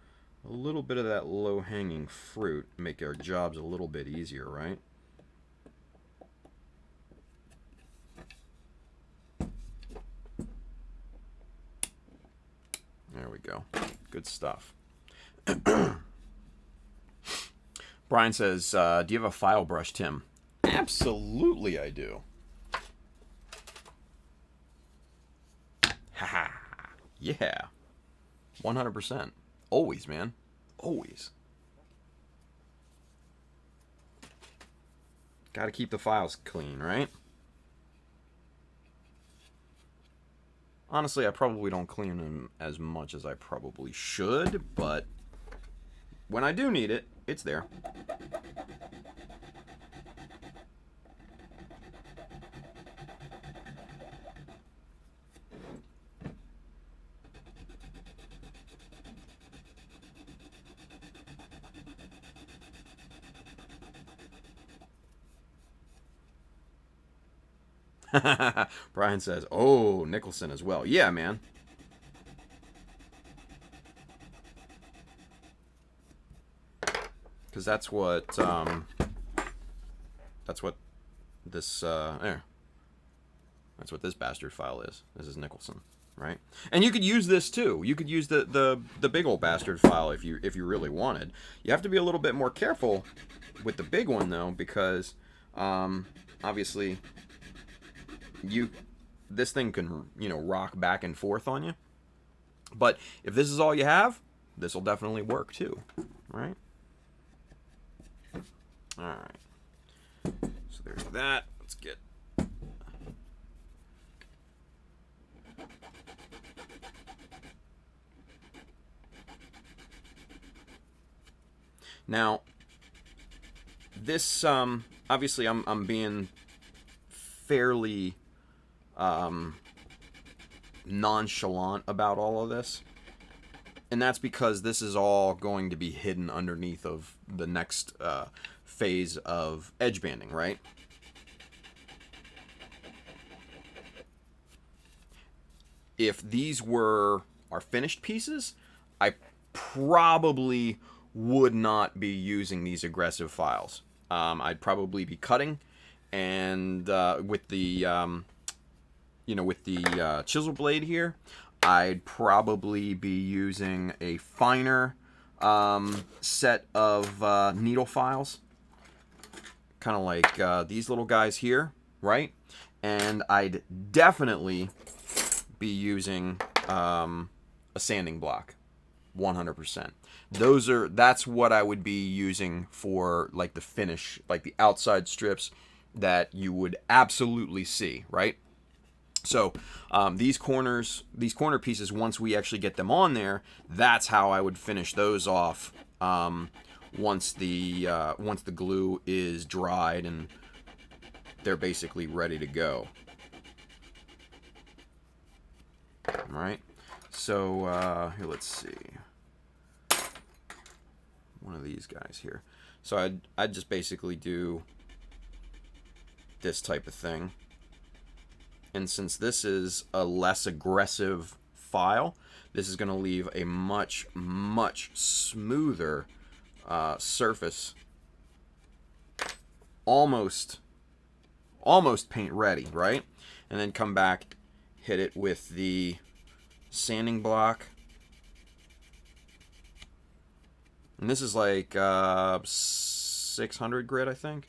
a little bit of that low-hanging fruit, make our jobs a little bit easier, right? There we go. Good stuff. Brian says, do you have a file brush, Tim? Absolutely I do. Haha. Yeah. 100%. Always, man. Always. Gotta keep the files clean, right? Honestly, I probably don't clean them as much as I probably should, but when I do need it, it's there. Brian says, oh, Nicholson as well. Yeah, man. Because that's what this that's what this bastard file is. This is Nicholson, right? And you could use this too. You could use the big old bastard file if you really wanted. You have to be a little bit more careful with the big one though, because obviously you this thing can, rock back and forth on you. But if this is all you have, this will definitely work too, right? All right. So there's that. Let's get. Now, this obviously I'm being fairly nonchalant about all of this, and that's because this is all going to be hidden underneath of the next phase of edge banding, right? If these were our finished pieces, I probably would not be using these aggressive files. I'd probably be cutting, and with the chisel blade here, I'd probably be using a finer set of needle files, kind of like these little guys here, right? And I'd definitely be using a sanding block, 100%. That's what I would be using for like the finish, like the outside strips that you would absolutely see, right? So these corner pieces, once we actually get them on there, that's how I would finish those off once the glue is dried and they're basically ready to go. All right. So here, let's see. One of these guys here. So I'd just basically do this type of thing. And since this is a less aggressive file, this is going to leave a much, much smoother surface. Almost paint ready, right? And then come back, hit it with the sanding block. And this is like 600 grit, I think.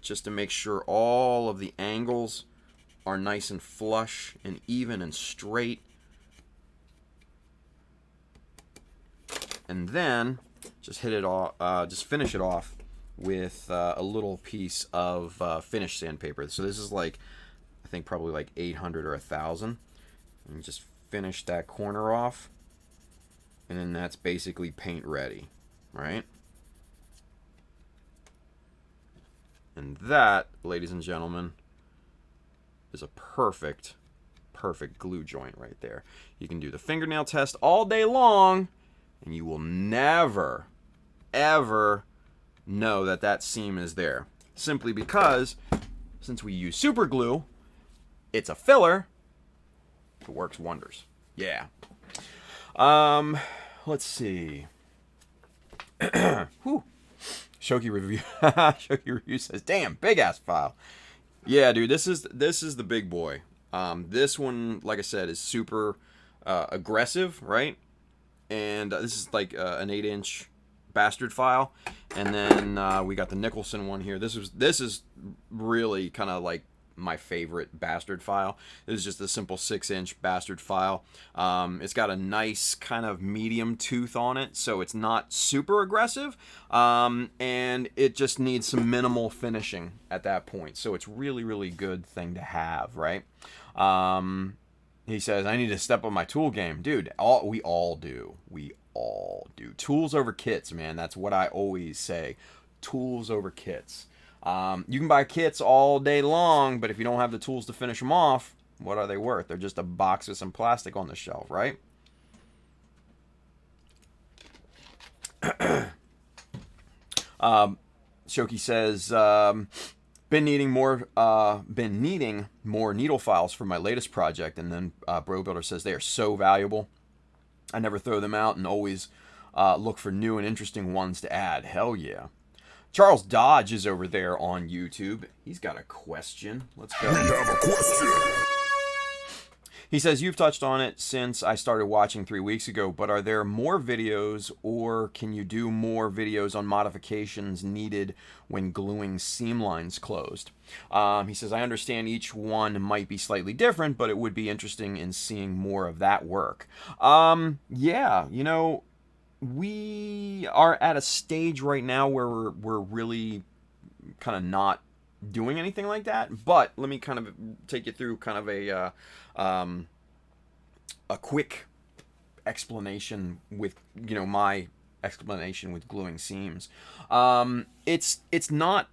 Just to make sure all of the angles are nice and flush and even and straight. And then just hit it off, just finish it off with a little piece of finish sandpaper. So this is like, I think probably like 800 or 1,000. And just finish that corner off. And then that's basically paint ready, right? And that, ladies and gentlemen, is a perfect glue joint right there. You can do the fingernail test all day long, and you will never, ever know that seam is there. Simply because, since we use super glue, it's a filler. It works wonders. Yeah. Let's see. Whew. Shoki review. Shoki review says, "Damn, big ass file." Yeah, dude, this is the big boy. This one, like I said, is super aggressive, right? And this is like an 8-inch bastard file. And then we got the Nicholson one here. This is really kind of like my favorite bastard file. This is just a simple 6-inch bastard file. It's got a nice kind of medium tooth on it, so it's not super aggressive, and it just needs some minimal finishing at that point. So it's really, really good thing to have, right? He says, "I need to step up my tool game." Dude, we all do. We all do. Tools over kits, man. That's what I always say. Tools over kits. You can buy kits all day long, but if you don't have the tools to finish them off, what are they worth? They're just a box of some plastic on the shelf, right? Shoki says, been needing more needle files for my latest project, and then Bro Builder says they are so valuable. I never throw them out and always look for new and interesting ones to add. Hell yeah. Charles Dodge is over there on YouTube. He's got a question. Let's go. We have a question. He says, you've touched on it since I started watching 3 weeks ago, but are there more videos, or can you do more videos on modifications needed when gluing seam lines closed? He says, I understand each one might be slightly different, but it would be interesting in seeing more of that work. Yeah, you know, we are at a stage right now where we're really kind of not doing anything like that, but let me kind of take you through kind of a quick explanation with, you know, my explanation with gluing seams. It's not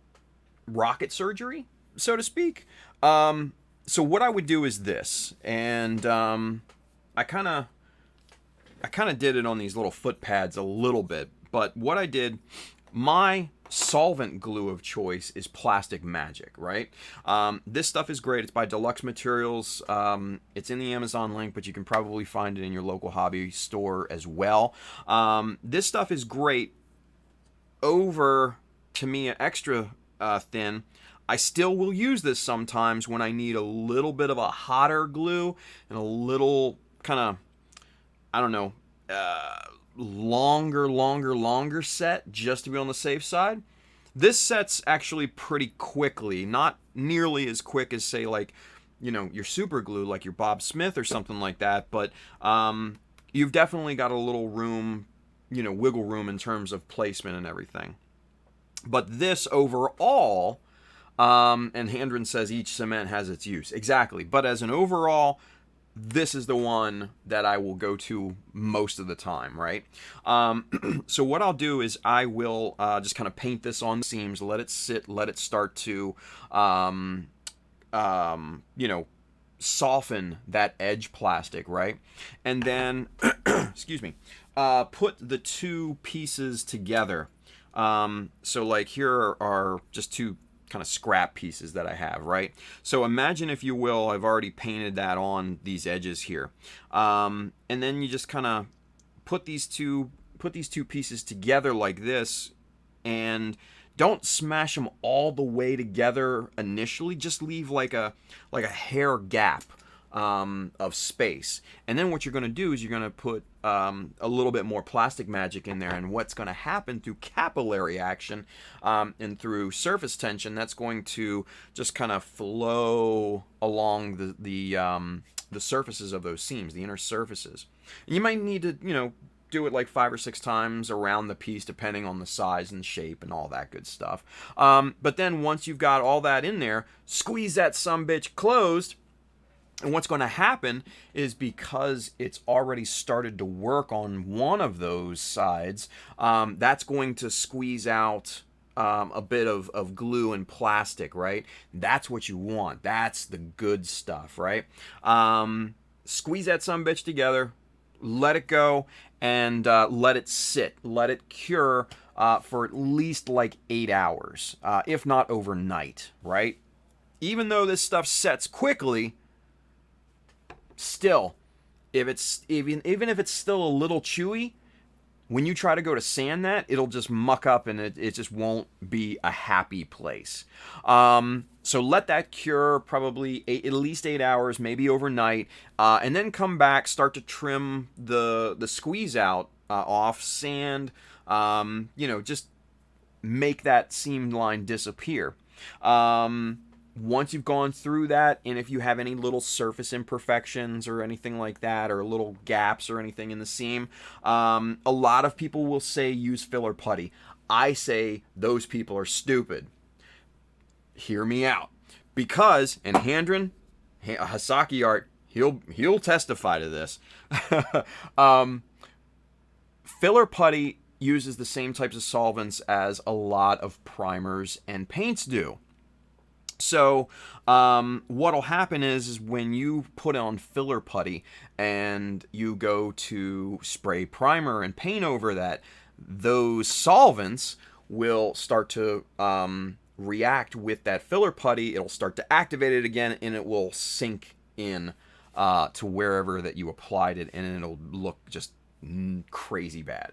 rocket surgery, so to speak. So what I would do is this, and I kind of did it on these little foot pads a little bit, but what I did, my solvent glue of choice is Plastic Magic, right? This stuff is great. It's by Deluxe Materials. It's in the Amazon link, but you can probably find it in your local hobby store as well. This stuff is great over Tamiya Extra Thin. I still will use this sometimes when I need a little bit of a hotter glue and a little kind of, I don't know, longer set, just to be on the safe side. This sets actually pretty quickly, not nearly as quick as, say, like, you know, your super glue, like your Bob Smith or something like that, but you've definitely got a little room, you know, wiggle room in terms of placement and everything. But this overall, and Handren says each cement has its use. Exactly. But as an overall, this is the one that I will go to most of the time, right? So what I'll do is I will just kind of paint this on the seams, let it sit, let it start to, you know, soften that edge plastic, right? And then, excuse me, put the two pieces together. So like here are just two kind of scrap pieces that I have, right? So imagine, if you will, I've already painted that on these edges here, and then you just kind of put these two pieces together like this, and don't smash them all the way together initially. Just leave like a hair gap of space, and then what you're going to do is you're going to put a little bit more Plastic Magic in there, and what's going to happen through capillary action and through surface tension, that's going to just kind of flow along the surfaces of those seams, the inner surfaces. And you might need to, you know, do it like 5 or 6 times around the piece, depending on the size and shape and all that good stuff. But then once you've got all that in there, squeeze that sumbitch closed. And what's going to happen is, because it's already started to work on one of those sides, that's going to squeeze out a bit of glue and plastic, right? That's what you want. That's the good stuff, right? Squeeze that sumbitch together, let it go, and let it sit. Let it cure for at least like 8 hours, if not overnight, right? Even though this stuff sets quickly, still, if it's even if it's still a little chewy, when you try to go to sand that, it'll just muck up, and it just won't be a happy place. So let that cure probably at least 8 hours, maybe overnight, and then come back, start to trim the squeeze out off, sand, you know, just make that seam line disappear. Once you've gone through that, and if you have any little surface imperfections or anything like that, or little gaps or anything in the seam, a lot of people will say use filler putty. I say those people are stupid. Hear me out. Because, and Handren, Hasaki Art, he'll testify to this. Filler putty uses the same types of solvents as a lot of primers and paints do. So what'll happen is when you put on filler putty and you go to spray primer and paint over that, those solvents will start to react with that filler putty. It'll start to activate it again, and it will sink in to wherever that you applied it, and it'll look just crazy bad.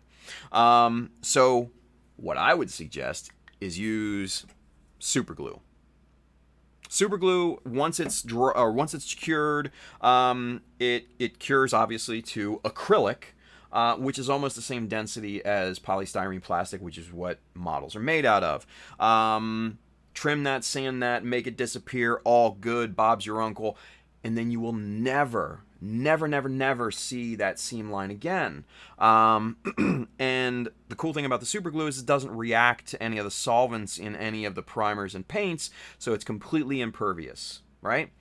So what I would suggest is use super glue. Super glue, once it's cured, it cures obviously to acrylic, which is almost the same density as polystyrene plastic, which is what models are made out of. Trim that, sand that, make it disappear, all good, Bob's your uncle, and then you will never see that seam line again. And the cool thing about the super glue is it doesn't react to any of the solvents in any of the primers and paints, so it's completely impervious, right?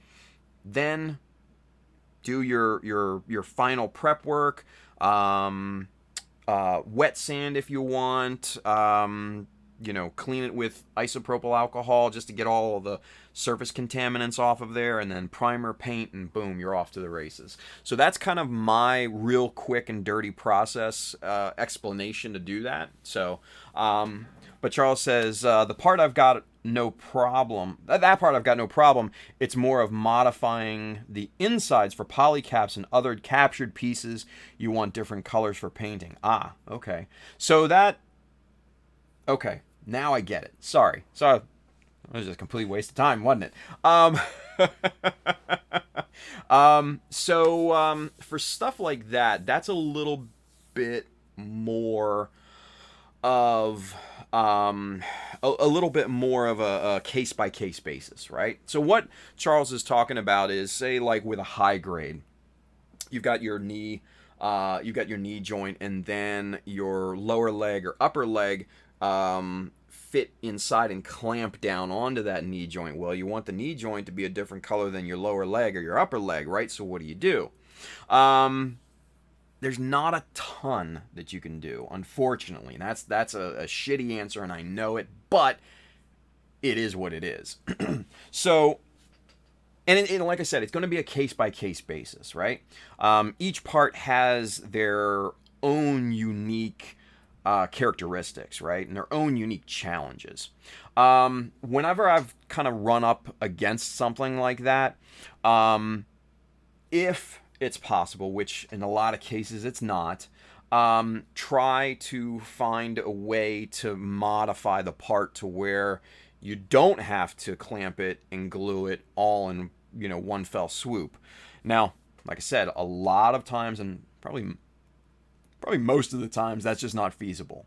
Then do your final prep work, wet sand if you want, clean it with isopropyl alcohol just to get all of the surface contaminants off of there, and then primer, paint, and boom, you're off to the races. So that's kind of my real quick and dirty process explanation to do that. So, but Charles says, the part I've got no problem, that part I've got no problem, it's more of modifying the insides for polycaps and other captured pieces you want different colors for painting. Ah, okay. So okay. Now I get it. Sorry. So it was just a complete waste of time, wasn't it? For stuff like that, that's a little bit more of a little bit more of a case by case basis, right? So what Charles is talking about is, say, like with a high grade, you've got your knee joint, and then your lower leg or upper leg fit inside and clamp down onto that knee joint. Well, you want the knee joint to be a different color than your lower leg or your upper leg, right? So what do? There's not a ton that you can do, unfortunately. And that's a shitty answer, and I know it, but it is what it is. So, and like I said, it's going to be a case-by-case basis, right? Each part has their own unique characteristics, right? And their own unique challenges. Whenever I've kind of run up against something like that, if it's possible, which in a lot of cases it's not, try to find a way to modify the part to where you don't have to clamp it and glue it all in, one fell swoop. Now, like I said, a lot of times, and probably most of the times, that's just not feasible.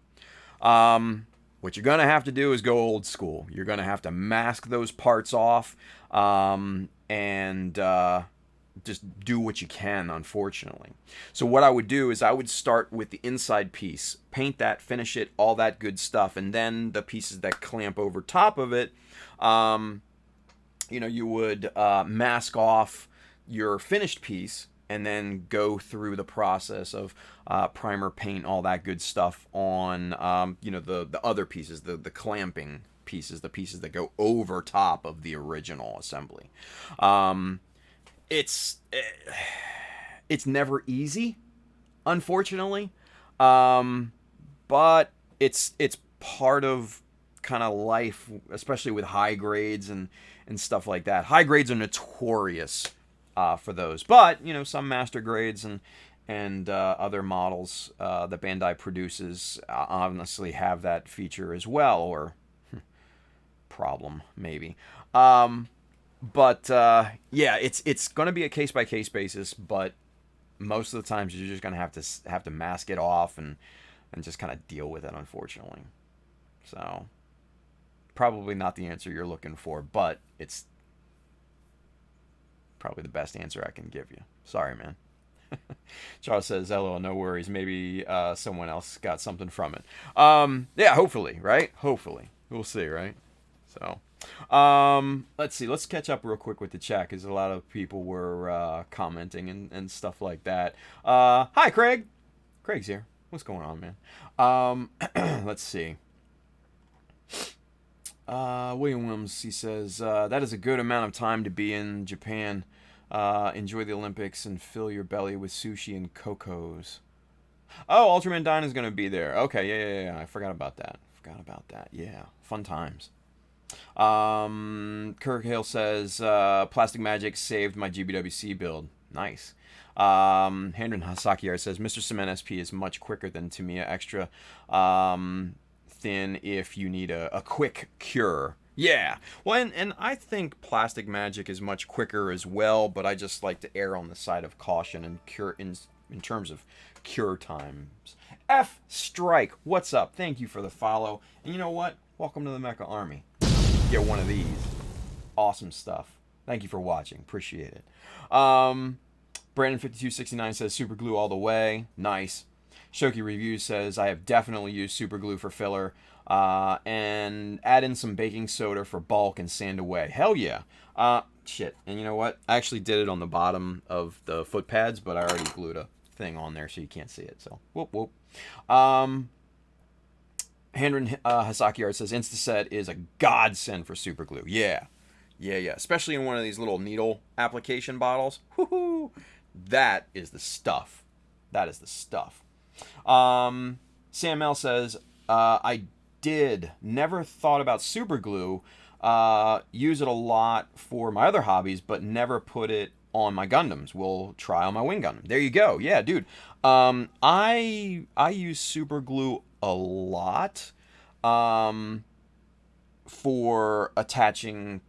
What you're going to have to do is go old school. You're going to have to mask those parts off, and just do what you can, unfortunately. So what I would do is I would start with the inside piece, paint that, finish it, all that good stuff, and then the pieces that clamp over top of it, you would mask off your finished piece, and then go through the process of primer, paint, all that good stuff on the other pieces, the clamping pieces, the pieces that go over top of the original assembly. It's never easy, unfortunately, but it's part of kind of life, especially with high grades and stuff like that. High grades are notorious for those, but some master grades and other models that Bandai produces honestly have that feature as well, or problem maybe. But yeah, it's going to be a case by case basis, but most of the times you're just going to have to mask it off and just kind of deal with it, unfortunately. So probably not the answer you're looking for, but it's probably the best answer I can give you. Sorry, man. Charles says, "LOL, no worries. Maybe someone else got something from it." Yeah, hopefully, right? Hopefully, we'll see, right? So, let's see. Let's catch up real quick with the chat because a lot of people were commenting and stuff like that. Hi, Craig. Craig's here. What's going on, man? Let's see. William Williams, he says, that is a good amount of time to be in Japan. Enjoy the Olympics and fill your belly with sushi and cocos. Oh, Ultraman Dine is going to be there. Okay, yeah. I forgot about that. Yeah, fun times. Kirk Hale says, Plastic Magic saved my GBWC build. Nice. Hendren Hasakiyar says, Mr. Cement SP is much quicker than Tamiya Extra. Thin if you need a quick cure. Yeah. Well, and I think Plastic Magic is much quicker as well, but I just like to err on the side of caution and cure in terms of cure times. F Strike, what's up? Thank you for the follow. And you know what? Welcome to the Mecha Army. Get one of these. Awesome stuff. Thank you for watching. Appreciate it. Brandon5269 says super glue all the way. Nice. Shoki Reviews says I have definitely used super glue for filler. And add in some baking soda for bulk and sand away. Hell yeah. Shit. And you know what? I actually did it on the bottom of the foot pads, but I already glued a thing on there so you can't see it. So, whoop, whoop. Handren Hasaki Art says Instaset is a godsend for super glue. Yeah. Yeah, yeah. Especially in one of these little needle application bottles. Woohoo! That is the stuff. That is the stuff. Sam L says, I never thought about super glue. Use it a lot for my other hobbies, but never put it on my Gundams. We'll try on my Wing Gundam. There you go. Yeah, dude. I use super glue a lot for attaching,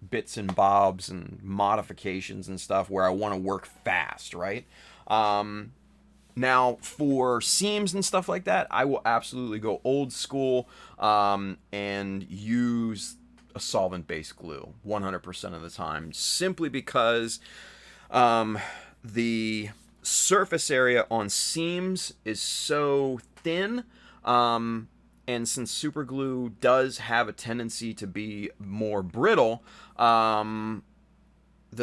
bits and bobs and modifications and stuff where I want to work fast, right? Now, for seams and stuff like that, I will absolutely go old school and use a solvent-based glue 100% of the time, simply because the surface area on seams is so thin, and since super glue does have a tendency to be more brittle, the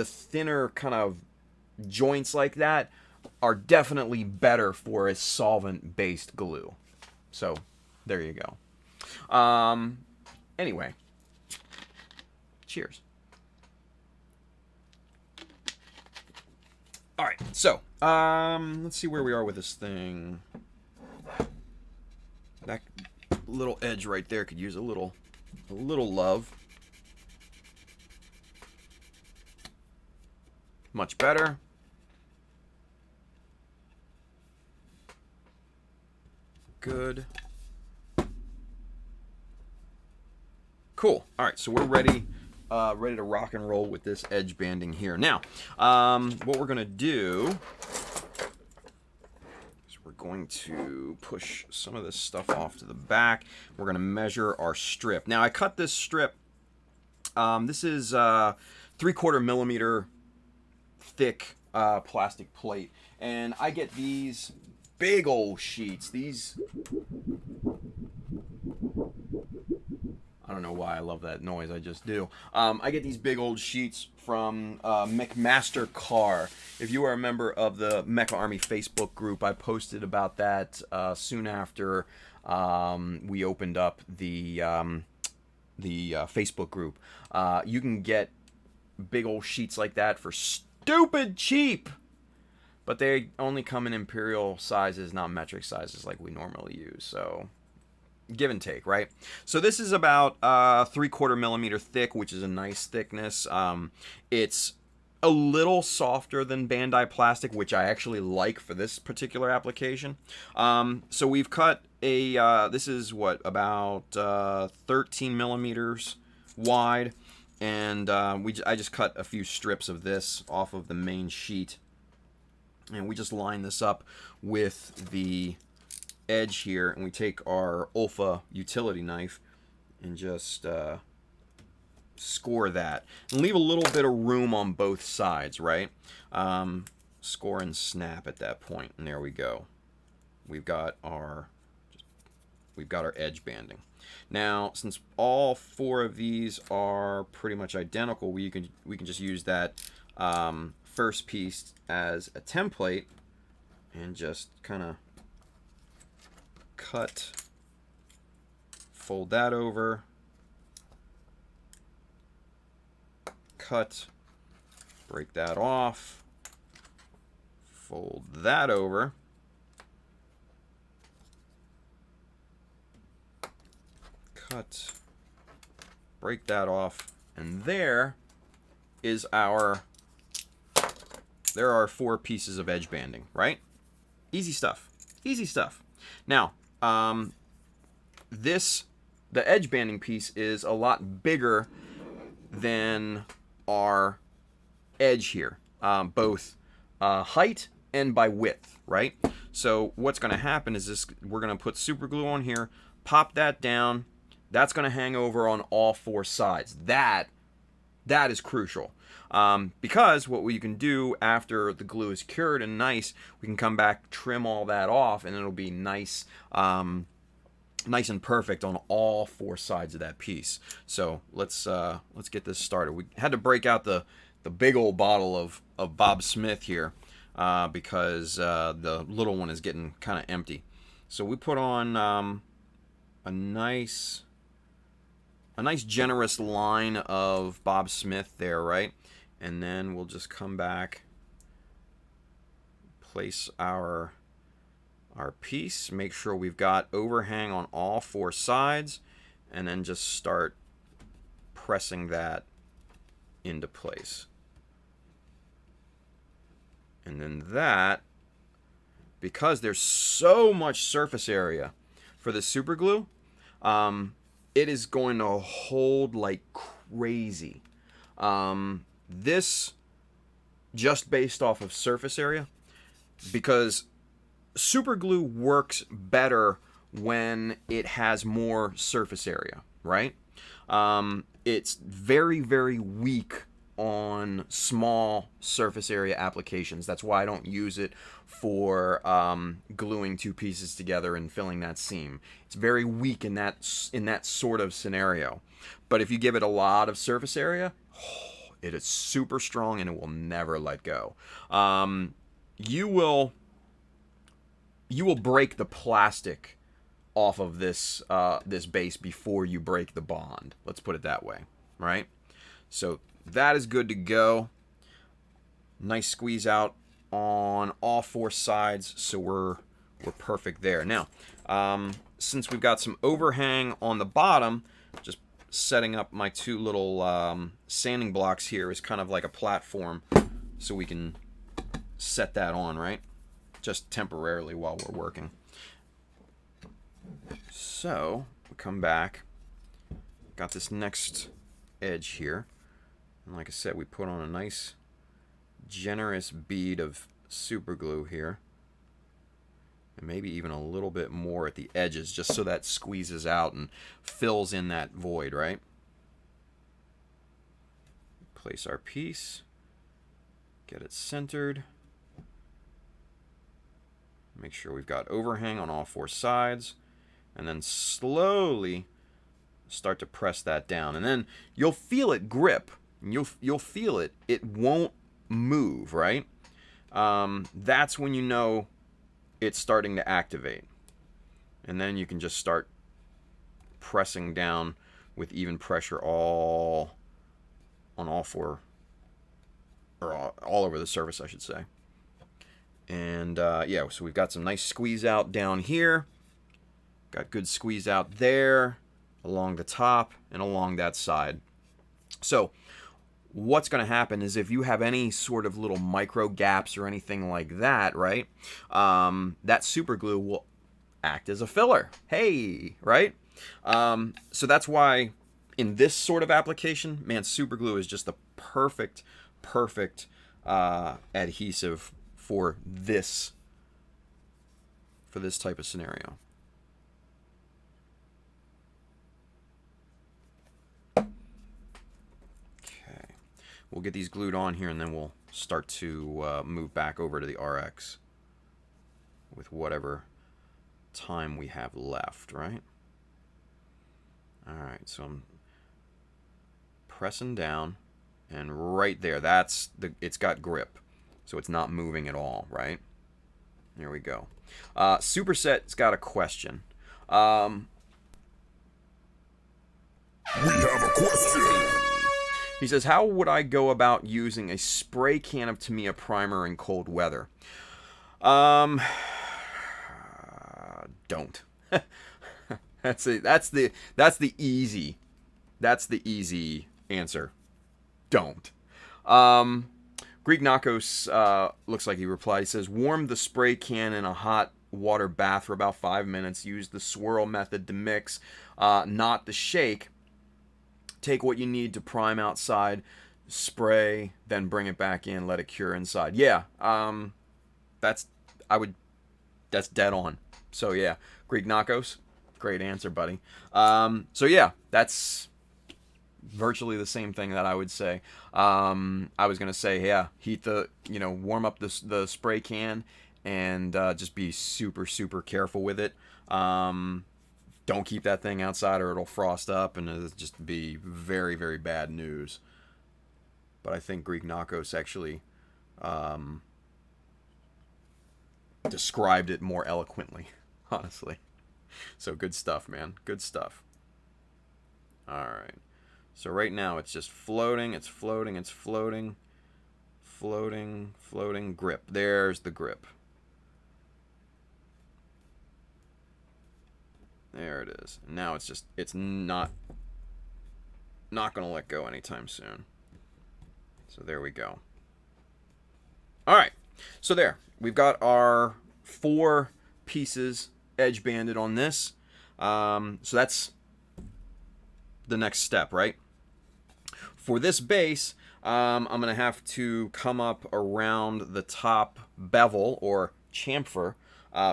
thinner kind of joints like that are definitely better for a solvent-based glue. So, there you go. Anyway. Cheers. Alright, so, let's see where we are with this thing. That little edge right there could use a little love. Much better. Good. Cool. All right, so we're ready to rock and roll with this edge banding here. Now, what we're gonna do is we're going to push some of this stuff off to the back. We're gonna measure our strip. Now, I cut this strip. This is 3/4 millimeter thick plastic plate, and I get these big old sheets. These, I don't know why I love that noise, I just do. I get these big old sheets from McMaster Car. If you are a member of the Mecha Army Facebook group, I posted about that soon after we opened up the Facebook group. You can get big old sheets like that for stupid cheap. But they only come in imperial sizes, not metric sizes like we normally use. So, give and take, right? So this is about 3/4 millimeter thick, which is a nice thickness. It's a little softer than Bandai plastic, which I actually like for this particular application. So we've cut a, this is what, about 13 millimeters wide. And I just cut a few strips of this off of the main sheet. And we just line this up with the edge here, and we take our Olfa utility knife and just score that. And leave a little bit of room on both sides, right? Score and snap at that point, and there we go. We've got our edge banding. Now, since all four of these are pretty much identical, we can just use that first piece as a template and just kind of cut, fold that over, cut, break that off, fold that over, cut, break that off, and there are 4 pieces of edge banding, right? Easy stuff. Easy stuff. Now, this the edge banding piece is a lot bigger than our edge here, both height and by width, right? So what's going to happen is this: we're going to put super glue on here, pop that down. That's going to hang over on all 4 sides. That is crucial, because what we can do after the glue is cured and nice, we can come back, trim all that off, and it'll be nice, nice and perfect on all 4 sides of that piece. So let's get this started. We had to break out the big old bottle of Bob Smith here, because the little one is getting kind of empty. So we put on a nice generous line of Bob Smith there, right? And then we'll just come back, place our piece, make sure we've got overhang on all 4 sides, and then just start pressing that into place. And then that, because there's so much surface area for the super glue, it is going to hold like crazy. This, just based off of surface area, because super glue works better when it has more surface area, right? It's very, very weak on small surface area applications. That's why I don't use it for gluing 2 pieces together and filling that seam. It's very weak in that sort of scenario. But if you give it a lot of surface area, it is super strong and it will never let go. You will break the plastic off of this this base before you break the bond. Let's put it that way, right? So that is good to go. Nice squeeze out on all 4 sides, so we're perfect there. Now, since we've got some overhang on the bottom, just setting up my 2 little sanding blocks here is kind of like a platform, so we can set that on, right? Just temporarily while we're working. So we come back, got this next edge here, and like I said, we put on a nice generous bead of super glue here, and maybe even a little bit more at the edges, just so that squeezes out and fills in that void, right? Place our piece, get it centered, make sure we've got overhang on all 4 sides, and then slowly start to press that down, and then you'll feel it grip. You'll feel it. It won't move, right? That's when you know it's starting to activate. And then you can just start pressing down with even pressure all 4, or all over the surface, I should say. And yeah, so we've got some nice squeeze out down here. Got good squeeze out there, along the top, and along that side. So what's going to happen is if you have any sort of little micro gaps or anything like that, right, that super glue will act as a filler. Hey, right? So that's why in this sort of application, man, super glue is just the perfect adhesive for this type of scenario. We'll get these glued on here, and then we'll start to move back over to the RX with whatever time we have left, right? All right, so I'm pressing down, and right there, it's got grip, so it's not moving at all, right? There we go. Superset's got a question. We have a question. He says, how would I go about using a spray can of Tamiya primer in cold weather? Don't. That's the easy answer. Don't. Greek Nakos looks like he replied. He says, warm the spray can in a hot water bath for about 5 minutes. Use the swirl method to mix, not the shake. Take what you need to prime outside, spray, then bring it back in, let it cure inside. Yeah, that's dead on. So yeah, Greek Knockos, great answer, buddy. So yeah, that's virtually the same thing that I would say. I was gonna say, yeah, warm up the spray can, and just be super careful with it. Don't keep that thing outside or it'll frost up and it'll just be very bad news. But I think Greek Knockos actually described it more eloquently, honestly. So good stuff, man. Good stuff. Alright. So right now it's just floating, it's floating. Floating, grip. There's the grip. There it is. Now it's not going to let go anytime soon. So there we go. All right. So there. We've got our 4 pieces edge banded on this. So that's the next step, right? For this base, I'm going to have to come up around the top bevel or chamfer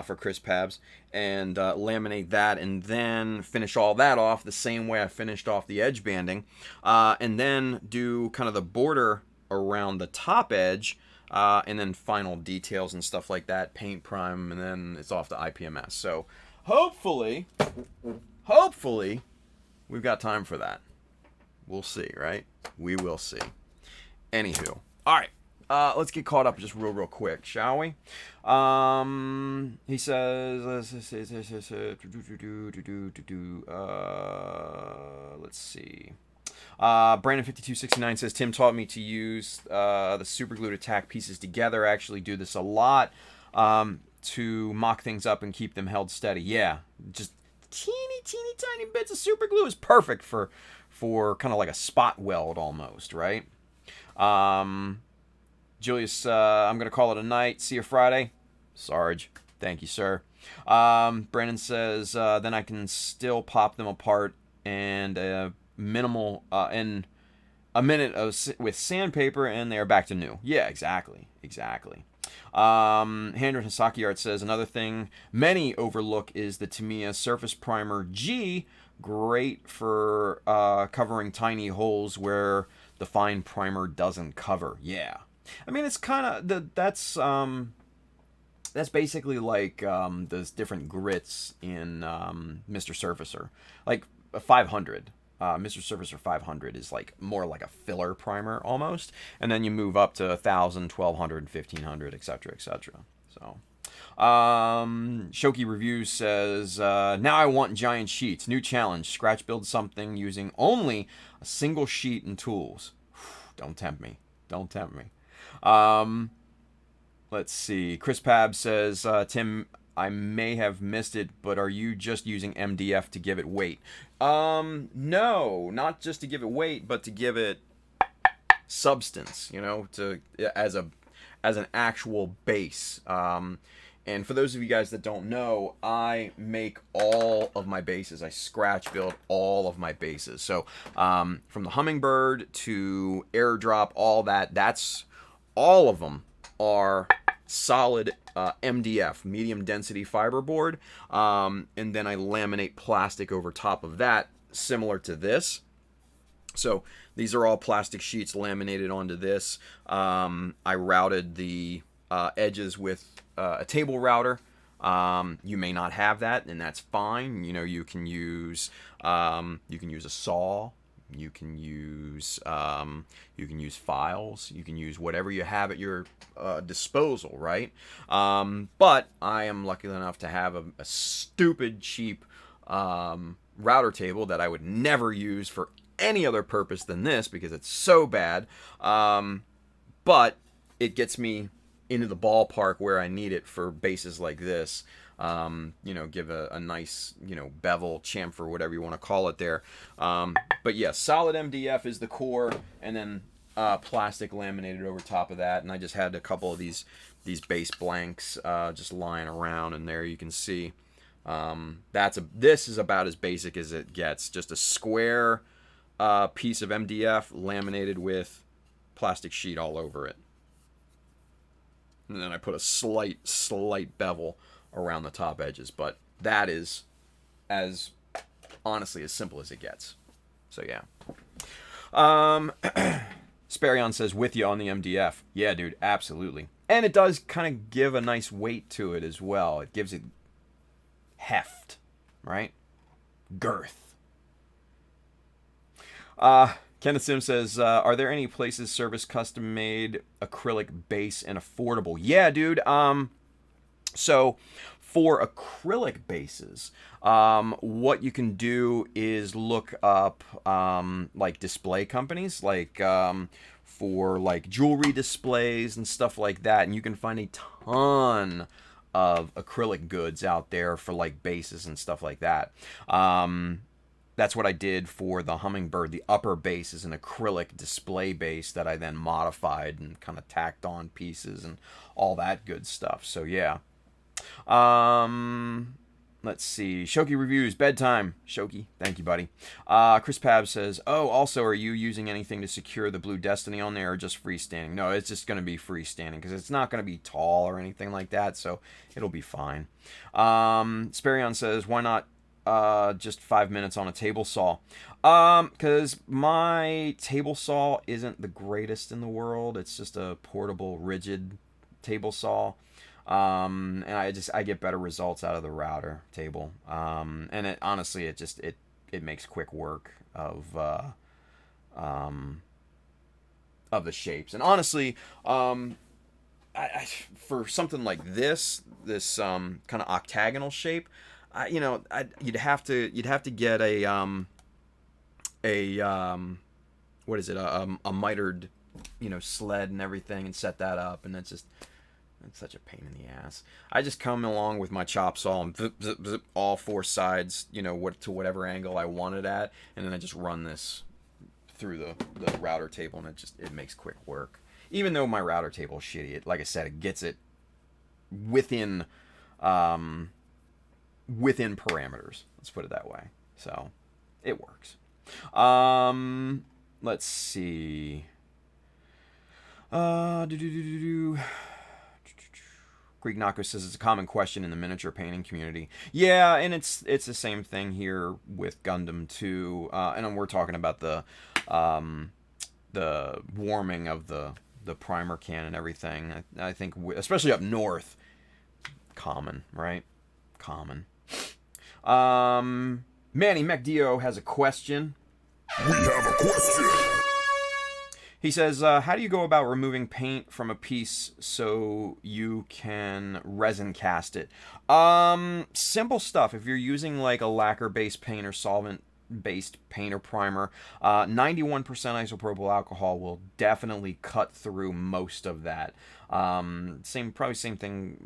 for Chris Pabs and laminate that, and then finish all that off the same way I finished off the edge banding, and then do kind of the border around the top edge, and then final details and stuff like that, paint prime, and then it's off to IPMS. So hopefully we've got time for that. We'll see, right? We will see. Anywho, all right. Let's get caught up just real quick, shall we? He says, let's see. Brandon5269 says, Tim taught me to use the super glue to tack pieces together. I actually do this a lot to mock things up and keep them held steady. Yeah, just teeny tiny bits of super glue is perfect for kind of like a spot weld almost, right? Julius, I'm going to call it a night. See you Friday. Sarge. Thank you, sir. Brandon says, then I can still pop them apart and minimal in a minute with sandpaper, and they are back to new. Yeah, exactly. Handren Hisaki Art says, another thing many overlook is the Tamiya Surface Primer G. Great for covering tiny holes where the fine primer doesn't cover. Yeah. I mean, it's kind of that's basically like those different grits in Mr. Surfacer, like a 500. Mr. Surfacer 500 is like more like a filler primer almost, and then you move up to 1,000, 1,200, 1,500, etc., etc. So, Shoki Reviews says, now I want giant sheets. New challenge: scratch build something using only a single sheet and tools. Don't tempt me. Let's see. Chris Pab says, Tim, I may have missed it, but are you just using MDF to give it weight? No, not just to give it weight, but to give it substance, as an actual base. And for those of you guys that don't know, I make all of my bases. I scratch build all of my bases. So from the Hummingbird to Airdrop, that's all of them are solid MDF, medium density fiberboard, and then I laminate plastic over top of that, similar to this. So these are all plastic sheets laminated onto this. I routed the edges with a table router. You may not have that, and that's fine. You can use a saw. You can use files. You can use whatever you have at your disposal, right? But I am lucky enough to have a stupid cheap router table that I would never use for any other purpose than this because it's so bad. But it gets me into the ballpark where I need it for bases like this. Give a nice, bevel, chamfer, whatever you want to call it there. But yeah, solid MDF is the core, and then plastic laminated over top of that, and I just had a couple of these base blanks just lying around, and there you can see this is about as basic as it gets. Just a square piece of MDF laminated with plastic sheet all over it, and then I put a slight bevel around the top edges, but that is as honestly as simple as it gets. So yeah. Sparion says, with you on the MDF. Yeah, dude, absolutely. And it does kind of give a nice weight to it as well. It gives it heft, right? Girth. Kenneth Sim says, are there any places service custom-made acrylic base and affordable? Yeah, dude. So for acrylic bases, what you can do is look up like display companies, like for like jewelry displays and stuff like that, and you can find a ton of acrylic goods out there for like bases and stuff like that. That's what I did for the Hummingbird. The upper base is an acrylic display base that I then modified and kind of tacked on pieces and all that good stuff. So yeah. Let's see. Shoki reviews. Bedtime. Shoki. Thank you, buddy. Chris Pab says, oh, also, are you using anything to secure the Blue Destiny on there or just freestanding? No, it's just going to be freestanding because it's not going to be tall or anything like that, so it'll be fine. Sparion says, why not just 5 minutes on a table saw? Because my table saw isn't the greatest in the world. It's just a portable, rigid table saw. And I get better results out of the router table. And it honestly, it makes quick work of the shapes. And honestly, for something like this kind of octagonal shape, you'd have to get a what is it, a mitered, sled and everything, and set that up, and it's such a pain in the ass. I just come along with my chop saw and zip, zip, zip all four sides, to whatever angle I want it at, and then I just run this through the router table, and it makes quick work. Even though my router table is shitty, like I said, it gets it within parameters. Let's put it that way. So it works. Let's see. Greek Nako says it's a common question in the miniature painting community. Yeah, and it's the same thing here with Gundam too. And we're talking about the warming of the primer can and everything. I think, especially up north, common, right? Common. Manny McDio has a question. We have a question. He says, how do you go about removing paint from a piece so you can resin cast it? Simple stuff. If you're using like a lacquer-based paint or solvent-based paint or primer, 91% isopropyl alcohol will definitely cut through most of that. Probably same thing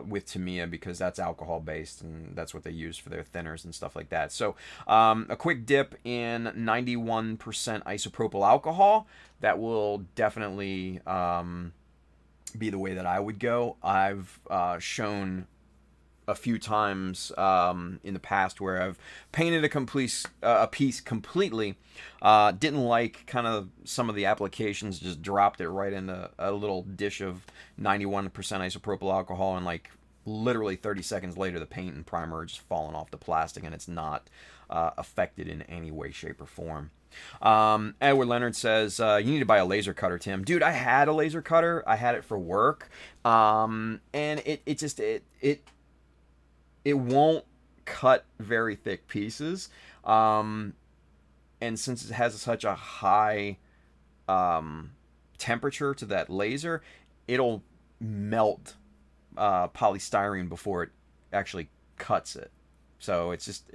with Tamiya, because that's alcohol-based and that's what they use for their thinners and stuff like that. So a quick dip in 91% isopropyl alcohol, that will definitely be the way that I would go. I've shown a few times in the past where I've painted a piece completely, didn't like kind of some of the applications, just dropped it right into a little dish of 91% isopropyl alcohol, and like literally 30 seconds later the paint and primer are just falling off the plastic, and it's not affected in any way, shape, or form. Edward Leonard says, you need to buy a laser cutter, Tim. Dude, I had a laser cutter. I had it for work. And it won't cut very thick pieces. And since it has such a high temperature to that laser, it'll melt polystyrene before it actually cuts it. So it just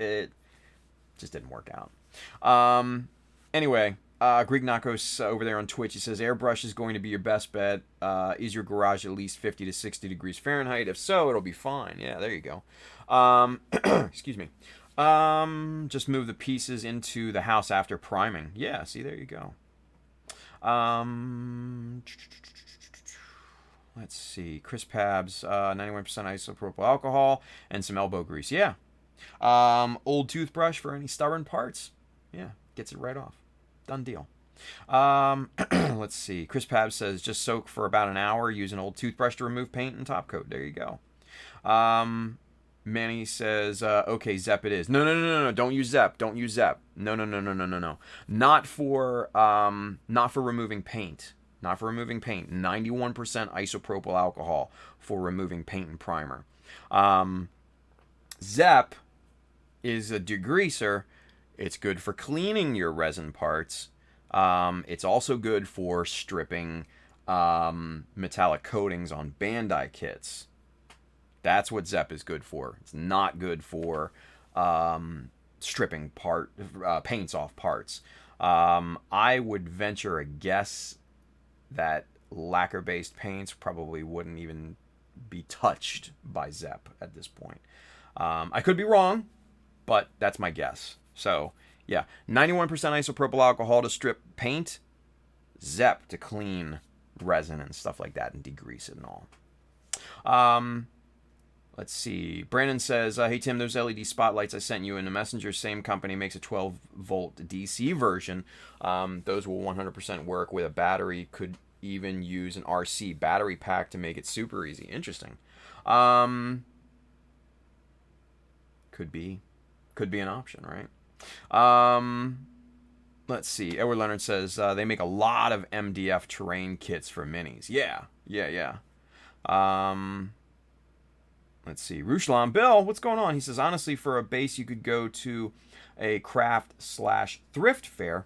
didn't work out. Anyway, Greek Nakos over there on Twitch, he says, airbrush is going to be your best bet. Is your garage at least 50 to 60 degrees Fahrenheit? If so, it'll be fine. Yeah, there you go. Excuse me. Just move the pieces into the house after priming. Yeah, see, there you go. Let's see. Crisp Pabs, 91% isopropyl alcohol, and some elbow grease. Yeah. Old toothbrush for any stubborn parts. Yeah, gets it right off. Done deal. Let's see. Chris Pabs says just soak for about an hour. Use an old toothbrush to remove paint and top coat. There you go. Manny says, okay, Zep it is. No. Don't use Zep. Don't use Zep. No. Not for removing paint. Not for removing paint. 91% isopropyl alcohol for removing paint and primer. Zep is a degreaser. It's good for cleaning your resin parts. It's also good for stripping metallic coatings on Bandai kits. That's what Zep is good for. It's not good for stripping paints off parts. I would venture a guess that lacquer-based paints probably wouldn't even be touched by Zep at this point. I could be wrong, but that's my guess. So, yeah, 91% isopropyl alcohol to strip paint, Zep to clean resin and stuff like that and degrease it and all. Let's see. Brandon says, hey, Tim, those LED spotlights I sent you in the messenger, same company makes a 12-volt DC version. Those will 100% work with a battery. Could even use an RC battery pack to make it super easy. Interesting. Could be an option, right? Let's see. Edward Leonard says they make a lot of MDF terrain kits for minis. Yeah. Let's see. Ruslan Bill, what's going on? He says, honestly, for a base, you could go to a craft/thrift fair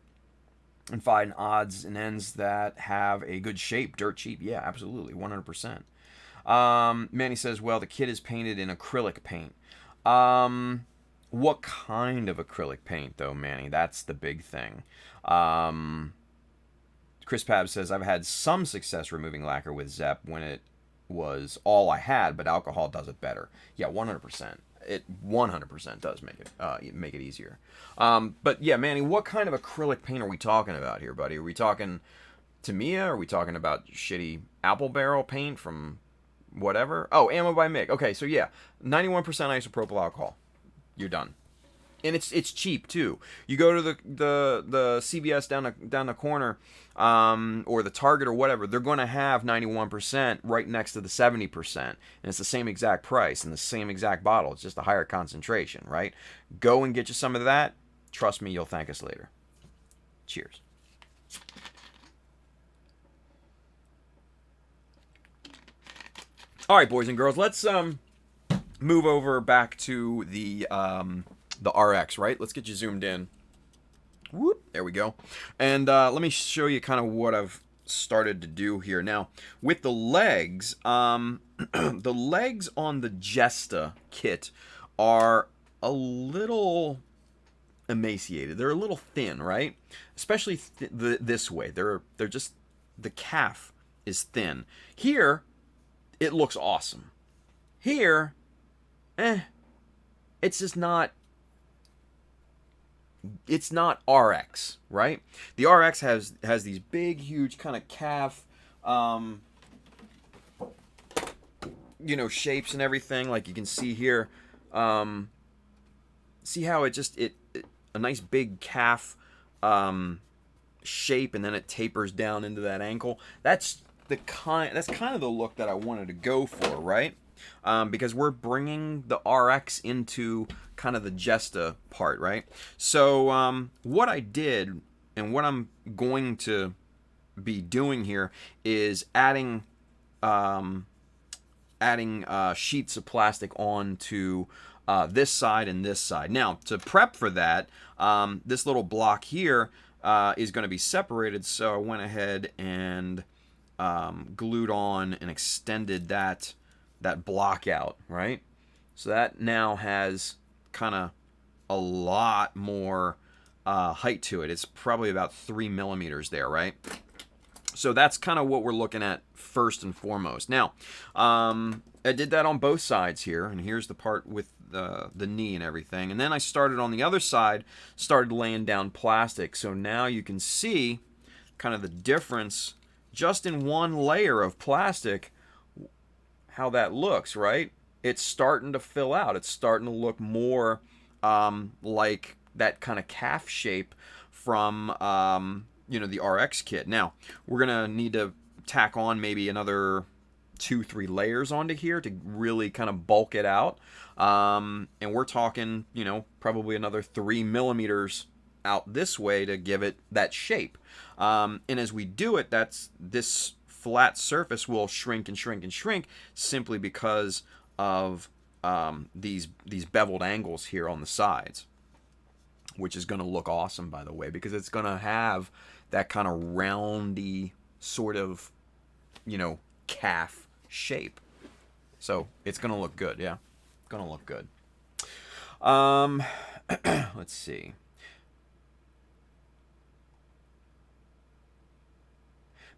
and find odds and ends that have a good shape, dirt cheap. Yeah, absolutely, 100%. Manny says, well, the kit is painted in acrylic paint. What kind of acrylic paint, though, Manny? That's the big thing. Chris Pab says, I've had some success removing lacquer with Zep when it was all I had, but alcohol does it better. Yeah, 100%. It 100% does make it easier. But yeah, Manny, what kind of acrylic paint are we talking about here, buddy? Are we talking Tamiya? Are we talking about shitty apple barrel paint from whatever? Oh, Ammo by Mig. Okay, so yeah, 91% isopropyl alcohol. You're done. And it's cheap too. You go to the CVS down the corner, or the Target or whatever. They're going to have 91% right next to the 70%, and it's the same exact price and the same exact bottle. It's just a higher concentration, right? Go and get you some of that. Trust me, you'll thank us later. Cheers. All right, boys and girls, let's move over back to the RX, right? Let's get you zoomed in. Whoop, there we go. And let me show you kind of what I've started to do here. Now, with the legs, the legs on the Jesta kit are a little emaciated. They're a little thin, right? Especially this way. They're just, the calf is thin. Here, it looks awesome. Here, it's just not. It's not RX, right? The RX has these big, huge kind of calf, shapes and everything, like you can see here. See how it a nice big calf shape, and then it tapers down into that ankle. That's kind of the look that I wanted to go for, right? Because we're bringing the RX into kind of the Jesta part, right? So what I did and what I'm going to be doing here is adding sheets of plastic onto this side and this side. Now, to prep for that, this little block here is going to be separated, so I went ahead and glued on and extended that block out, right? So that now has kind of a lot more height to it. It's probably about 3 millimeters there, right? So that's kind of what we're looking at first and foremost. Now, I did that on both sides here, and here's the part with the knee and everything. And then I started on the other side, started laying down plastic. So now you can see kind of the difference just in one layer of plastic, how that looks, right? It's starting to fill out. It's starting to look more like that kind of calf shape from, the RX kit. Now, we're going to need to tack on maybe another 2-3 layers onto here to really kind of bulk it out. And we're talking, probably another 3 millimeters out this way to give it that shape. And as we do it, this flat surface will shrink and shrink and shrink simply because of these beveled angles here on the sides, which is going to look awesome, by the way, because it's going to have that kind of roundy sort of, calf shape. So it's going to look good, yeah. Going to look good. Let's see.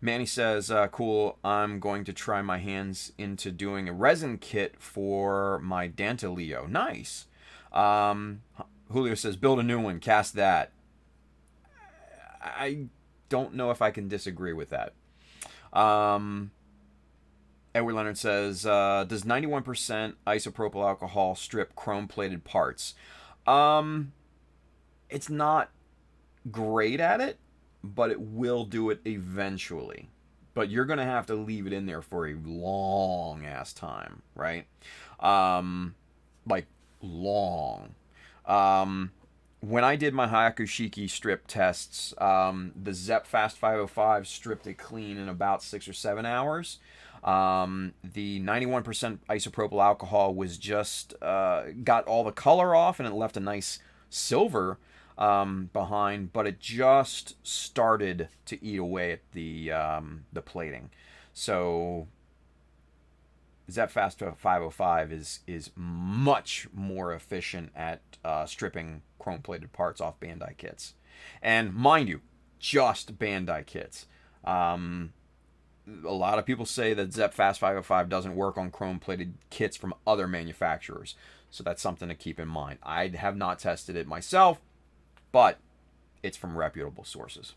Manny says, cool, I'm going to try my hands into doing a resin kit for my Dantaleo. Nice. Julio says, build a new one, cast that. I don't know if I can disagree with that. Edward Leonard says, does 91% isopropyl alcohol strip chrome-plated parts? It's not great at it, but it will do it eventually. But you're going to have to leave it in there for a long-ass time, right? Like, long. When I did my Hayakushiki strip tests, the Zepp Fast 505 stripped it clean in about 6 or 7 hours. The 91% isopropyl alcohol was just got all the color off, and it left a nice silver behind, but it just started to eat away at the plating. So Zepp Fast 505 is much more efficient at stripping chrome-plated parts off Bandai kits. And mind you, just Bandai kits. A lot of people say that Zepp Fast 505 doesn't work on chrome-plated kits from other manufacturers. So that's something to keep in mind. I have not tested it myself, but it's from reputable sources.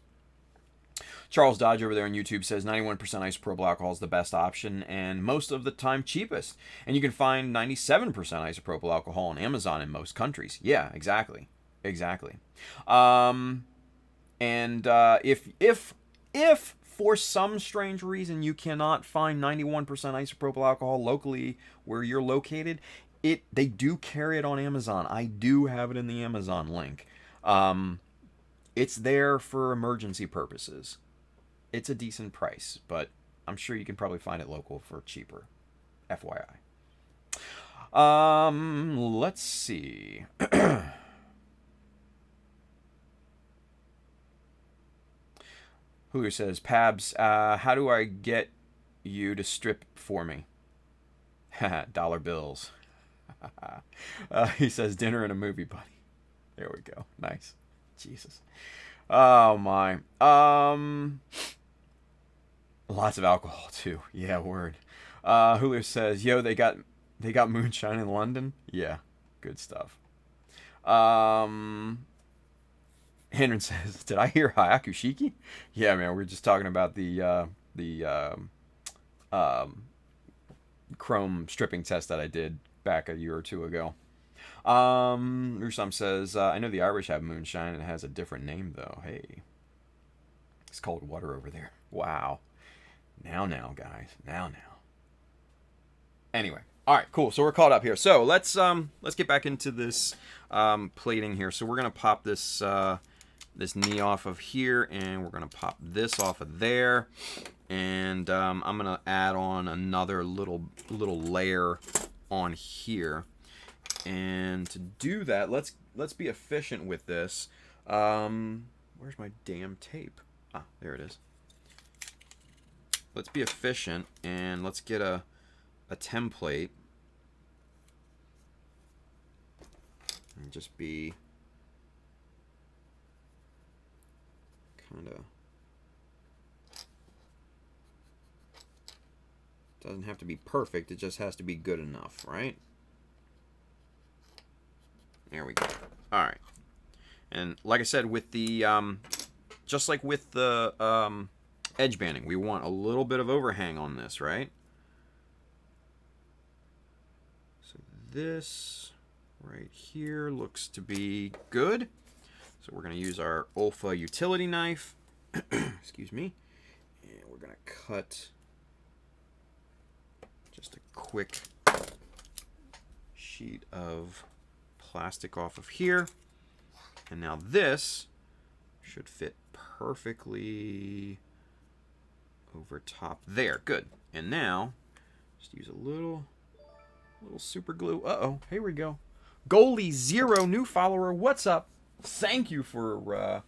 Charles Dodge over there on YouTube says 91% isopropyl alcohol is the best option and most of the time cheapest. And you can find 97% isopropyl alcohol on Amazon in most countries. Yeah, exactly. Exactly. And if for some strange reason you cannot find 91% isopropyl alcohol locally where you're located, they do carry it on Amazon. I do have it in the Amazon link. It's there for emergency purposes. It's a decent price, but I'm sure you can probably find it local for cheaper. FYI. Let's see. Who says, Pabs, how do I get you to strip for me? Dollar bills. He says, dinner and a movie, buddy. There we go. Nice. Jesus. Oh, my. Lots of alcohol, too. Yeah, word. Julio says, yo, they got moonshine in London? Yeah, good stuff. Henry says, did I hear Hayakushiki? Yeah, man, we were just talking about the chrome stripping test that I did back a year or two ago. Rusam says, I know the Irish have moonshine. It has a different name, though. Hey. It's cold water over there. Wow. Now, guys. Now. Anyway. All right, cool. So we're caught up here. So let's get back into this plating here. So we're going to pop this this knee off of here, and we're going to pop this off of there. And I'm going to add on another little layer on here. And to do that, let's be efficient with this. Where's my damn tape? Ah, there it is. Let's be efficient, and let's get a template. And just be kind of... Doesn't have to be perfect, it just has to be good enough, right? There we go. All right. And like I said, with the just like with the edge banding, we want a little bit of overhang on this, right? So this right here looks to be good. So we're going to use our Olfa utility knife. Excuse me. And we're going to cut just a quick sheet of plastic off of here. And now this should fit perfectly over top there. Good. And now just use a little super glue. Uh-oh. Here we go. Goalie Zero, new follower. What's up? Thank you for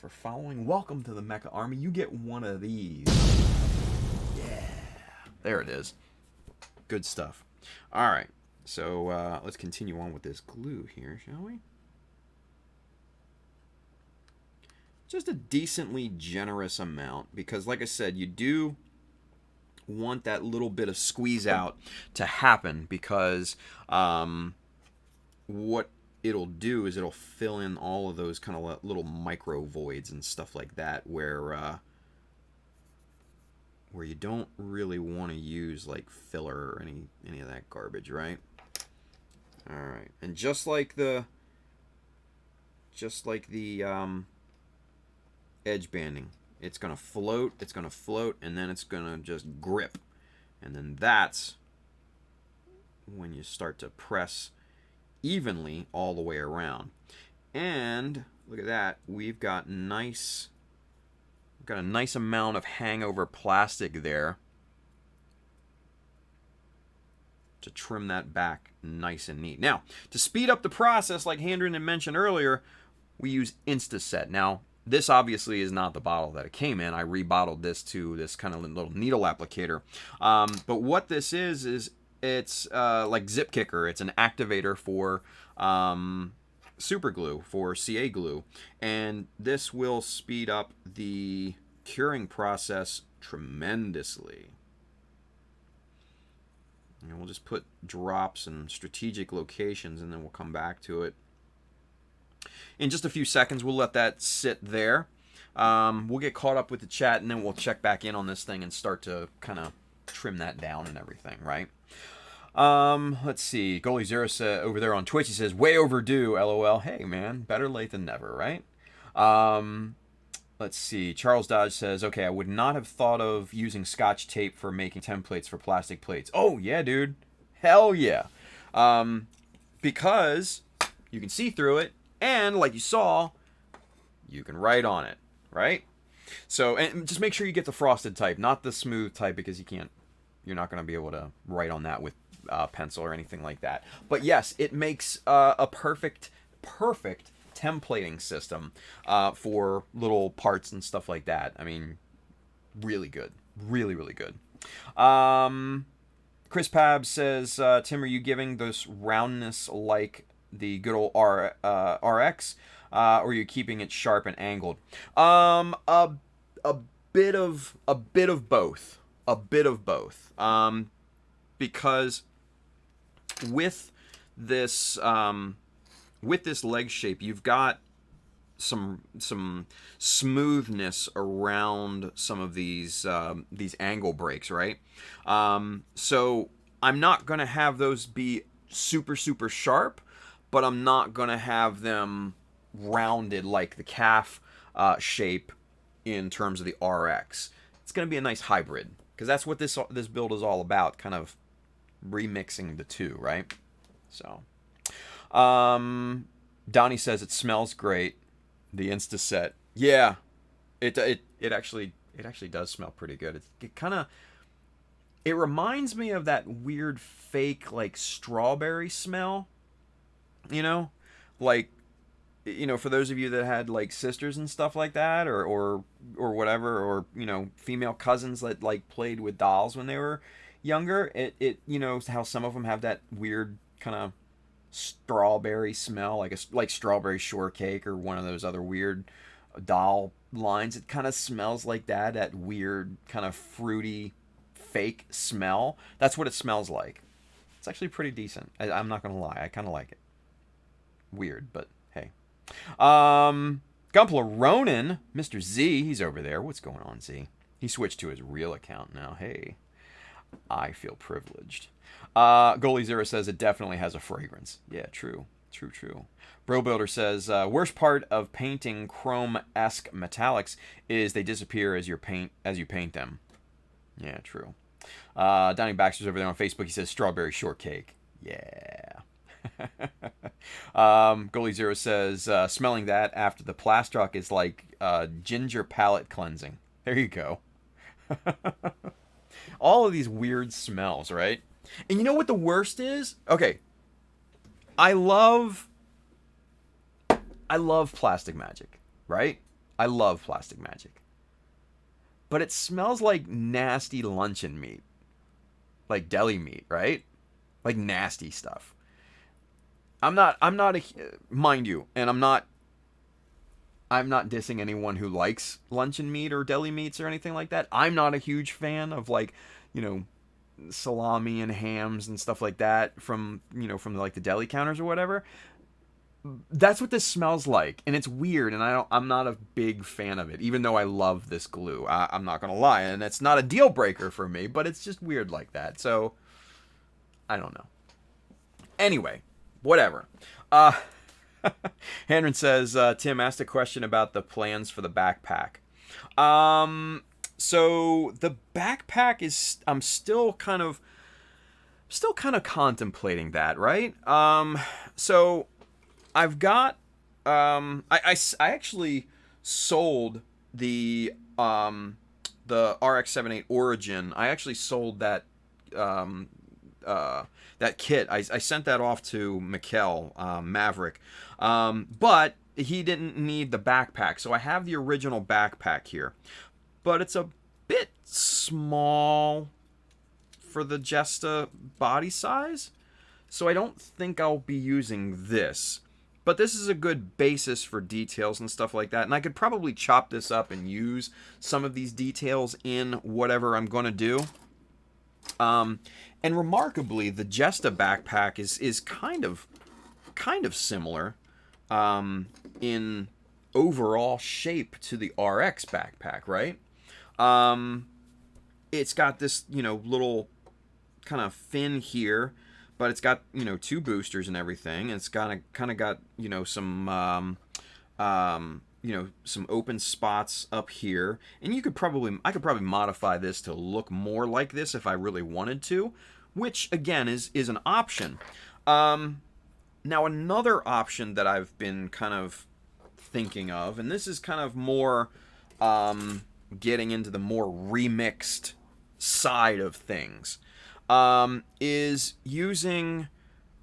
following. Welcome to the Mecha Army. You get one of these. Yeah. There it is. Good stuff. All right. So let's continue on with this glue here, shall we? Just a decently generous amount, because like I said, you do want that little bit of squeeze out to happen, because what it'll do is it'll fill in all of those kind of little micro voids and stuff like that where you don't really want to use like filler or any of that garbage, right? All right, and just like the edge banding, it's gonna float, and then it's gonna just grip, and then that's when you start to press evenly all the way around. And look at that, we've got a nice amount of hangover plastic there to trim that back nice and neat. Now, to speed up the process, like Handren had mentioned earlier, we use InstaSet. Now, this obviously is not the bottle that it came in. I rebottled this to this kind of little needle applicator. But what this is it's like Zip Kicker. It's an activator for super glue, for CA glue. And this will speed up the curing process tremendously. And we'll just put drops in strategic locations, and then we'll come back to it in just a few seconds. We'll let that sit there. We'll get caught up with the chat, and then we'll check back in on this thing and start to kind of trim that down and everything, right? Let's see. Goalie Zero over there on Twitch, he says, way overdue, LOL. Hey, man, better late than never, right? Let's see. Charles Dodge says, okay, I would not have thought of using Scotch tape for making templates for plastic plates. Oh, yeah, dude. Hell yeah. Because you can see through it, and like you saw, you can write on it, right? So, and just make sure you get the frosted type, not the smooth type, because you're not going to be able to write on that with pencil or anything like that. But yes, it makes a perfect templating system for little parts and stuff like that. I mean, really good. Really, really good. Chris Pab says, Tim, are you giving this roundness like the good old RX, or are you keeping it sharp and angled? A bit of both. A bit of both. Because with this leg shape, you've got some smoothness around some of these angle breaks, right? So I'm not gonna have those be super sharp, but I'm not gonna have them rounded like the calf shape in terms of the RX. It's gonna be a nice hybrid, because that's what this build is all about, kind of remixing the two, right? So, Donnie says it smells great. The InstaSet, yeah, it actually does smell pretty good. It reminds me of that weird fake like strawberry smell, like, for those of you that had like sisters and stuff like that, or whatever, or female cousins that like played with dolls when they were younger, it how some of them have that weird kind of strawberry smell, like strawberry shortcake or one of those other weird doll lines. It kind of smells like that weird kind of fruity fake smell. That's what it smells like. It's actually pretty decent. I'm not gonna lie, I kind of like it. Weird, but hey. Gumpler Ronan, Mr. Z, he's over there. What's going on, Z? He switched to his real account now. Hey, I feel privileged. Goalie Zero says it definitely has a fragrance. Yeah, true. True. Bro Builder says, worst part of painting chrome-esque metallics is they disappear as you paint them. Yeah, true. Donnie Baxter's over there on Facebook. He says strawberry shortcake. Yeah. Goalie Zero says, smelling that after the plastrock is like ginger palate cleansing. There you go. All of these weird smells, right? And you know what the worst is? Okay. I love Plastic Magic, right? I love Plastic Magic. But it smells like nasty luncheon meat. Like deli meat, right? Like nasty stuff. I'm not mind you, and I'm not dissing anyone who likes luncheon meat or deli meats or anything like that. I'm not a huge fan of, like, you know, salami and hams and stuff like that from like the deli counters or whatever. That's what this smells like, and it's weird, and I'm not a big fan of it, even though I love this glue. I'm not gonna lie, and it's not a deal breaker for me, but it's just weird like that. So I don't know. Anyway, whatever. Henry says, Tim asked a question about the plans for the backpack. So the backpack is, I'm still kind of contemplating that, right? So I've got, I actually sold the RX-78 Origin. I actually sold that, that kit. I sent that off to Mikkel, Maverick. But he didn't need the backpack. So I have the original backpack here. But it's a bit small for the Jesta body size. So I don't think I'll be using this. But this is a good basis for details and stuff like that. And I could probably chop this up and use some of these details in whatever I'm going to do. And remarkably, the Jesta backpack is kind of similar in overall shape to the RX backpack, right? It's got this, little kind of fin here, but it's got, 2 boosters and everything. And it's kind of got, some some open spots up here. And I could probably modify this to look more like this if I really wanted to, which again is an option. Now another option that I've been kind of thinking of, and this is kind of more getting into the more remixed side of things, is using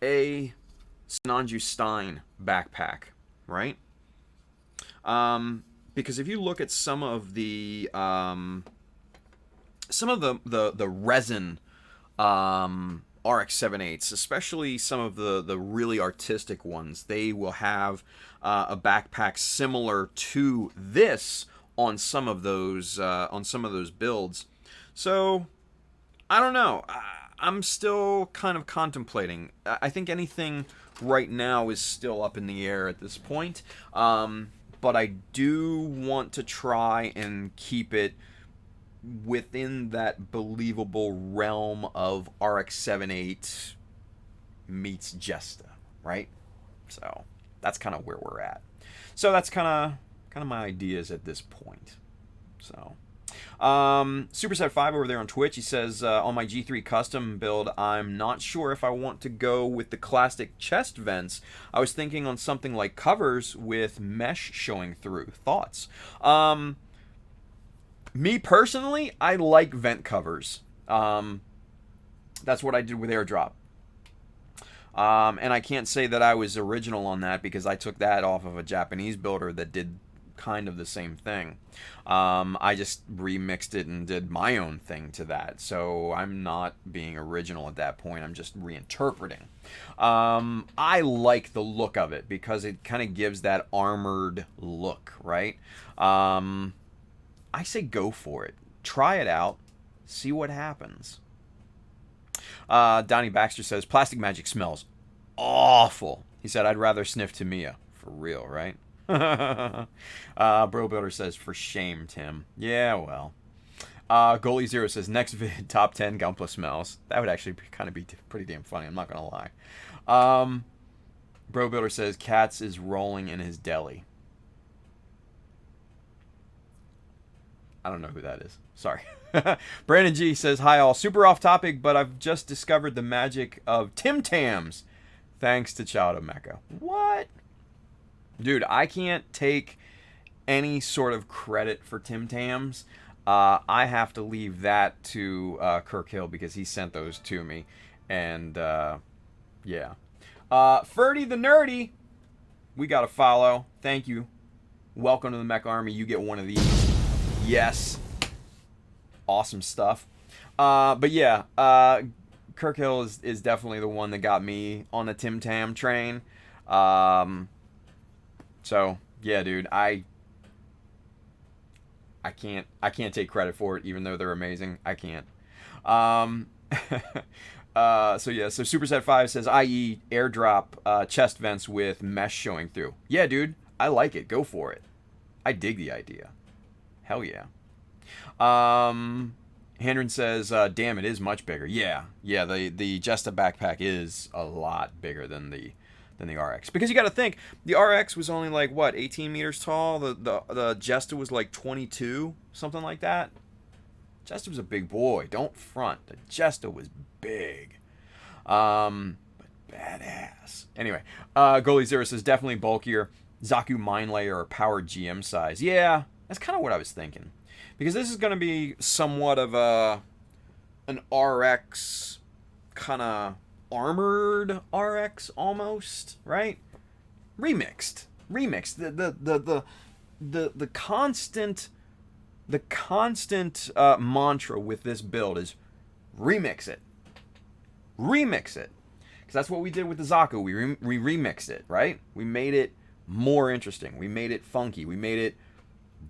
a Sinanju Stein backpack, right? Because if you look at some of the resin RX-78s, especially some of the really artistic ones, they will have a backpack similar to this on some of those builds. So I don't know. I'm still kind of contemplating. I think anything right now is still up in the air at this point. But I do want to try and keep it within that believable realm of RX-78 meets Jesta, right? So that's kind of where we're at. So that's kind of my ideas at this point. So Superset5 over there on Twitch, he says, on my G3 custom build, I'm not sure if I want to go with the classic chest vents. I was thinking on something like covers with mesh showing through. Thoughts? Me personally, I like vent covers. That's what I did with Airdrop. And I can't say that I was original on that because I took that off of a Japanese builder that did kind of the same thing. I just remixed it and did my own thing to that. So I'm not being original at that point. I'm just reinterpreting. I like the look of it because it kind of gives that armored look, right? I say go for it. Try it out. See what happens. Donnie Baxter says, Plastic Magic smells awful. He said, I'd rather sniff Tamiya. For real, right? Bro Builder says, for shame, Tim. Yeah, well. Goalie Zero says, next vid, top 10 Gunpla smells. That would actually kind of be pretty damn funny. I'm not going to lie. Bro Builder says, Katz is rolling in his deli. I don't know who that is. Sorry. Brandon G says, hi all. Super off topic, but I've just discovered the magic of Tim Tams. Thanks to Chowda Mecha. What? Dude, I can't take any sort of credit for Tim Tams. I have to leave that to Kirk Hill because he sent those to me. And, yeah. Ferdy the Nerdy, we got to follow. Thank you. Welcome to the Mech Army. You get one of these. Yes. Awesome stuff. But yeah, Kirk Hill is definitely the one that got me on the Tim Tam train. So yeah, dude, I can't take credit for it, even though they're amazing. I can't. So yeah, so Superset 5 says, i.e. airdrop chest vents with mesh showing through. Yeah, dude, I like it. Go for it. I dig the idea. Hell yeah. Hendren says, damn, it is much bigger. Yeah, the Jesta backpack is a lot bigger than the RX. Because you got to think, the RX was only like, what, 18 meters tall? The Jesta was like 22, something like that. Jesta was a big boy. Don't front. The Jesta was big. But badass. Anyway, Goalie Zero says, definitely bulkier. Zaku Mine Layer or Power GM size. Yeah, that's kind of what I was thinking. Because this is going to be somewhat of an RX, kind of armored RX almost, right? Remixed. The constant mantra with this build is remix it. Remix it. Because that's what we did with the Zaku. We remixed it, right? We made it more interesting. We made it funky. We made it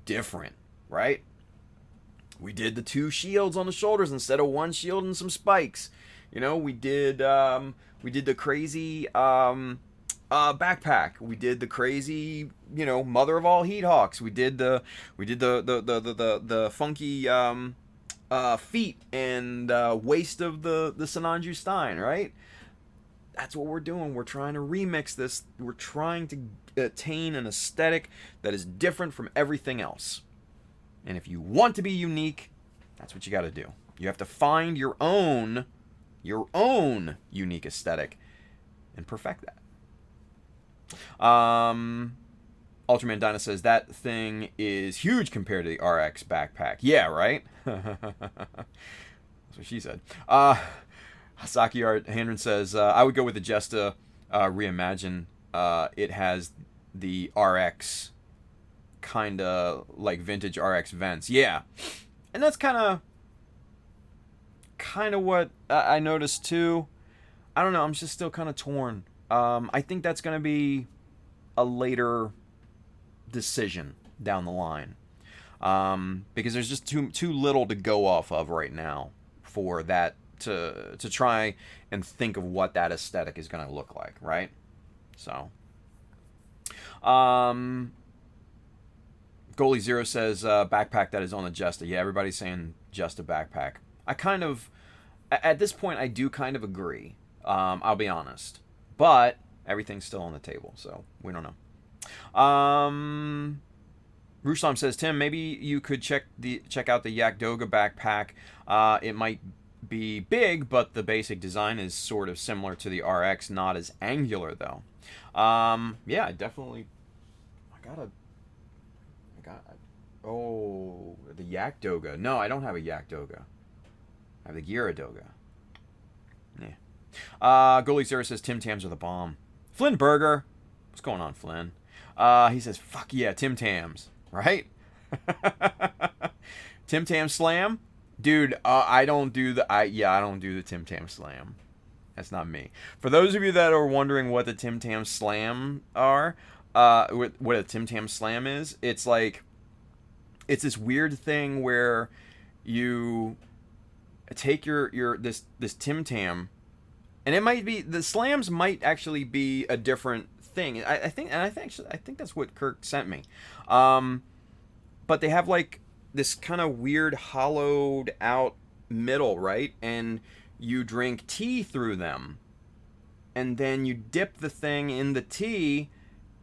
different, right? We did the 2 shields on the shoulders instead of 1 shield and some spikes. You know, we did the crazy backpack. We did the crazy, you know, mother of all heat hawks. We did the funky feet and waist of the Sananju Stein, right? That's what we're doing. We're trying to remix this. We're trying to attain an aesthetic that is different from everything else. And if you want to be unique, that's what you got to do. You have to find your own unique aesthetic and perfect that. Ultraman Dinah says that thing is huge compared to the RX backpack. Yeah, right? That's what she said. Saki Art Handren says, I would go with the Jesta Reimagine. It has the RX kind of like vintage RX vents. Yeah. And that's kind of what I noticed too. I don't know. I'm just still kind of torn. I think that's going to be a later decision down the line. Because there's just too little to go off of right now for that to try and think of what that aesthetic is going to look like, right? So, Goalie Zero says backpack that is on the Jesta. Yeah, everybody's saying Jesta backpack. I kind of, at this point, I do kind of agree. I'll be honest, but everything's still on the table, so we don't know. Ruslam says, Tim, maybe you could check out the Yakdoga backpack. It might be big, but the basic design is sort of similar to the RX, not as angular though. Yeah, I definitely. Oh, the Yakdoga. No, I don't have a Yakdoga. I have the Gyaradoga. Yeah. Goalie Zero says Tim Tams are the bomb. Flynn Berger. What's going on, Flynn? He says, fuck yeah, Tim Tams. Right? Tim Tam Slam? Dude, I don't do the Tim Tam Slam. That's not me. For those of you that are wondering what the Tim Tam Slam are, what a Tim Tam Slam is, it's like, it's this weird thing where you take this Tim Tam, and it might be, the slams might actually be a different thing. I think that's what Kirk sent me. But they have like this kind of weird hollowed out middle, right? And you drink tea through them. And then you dip the thing in the tea,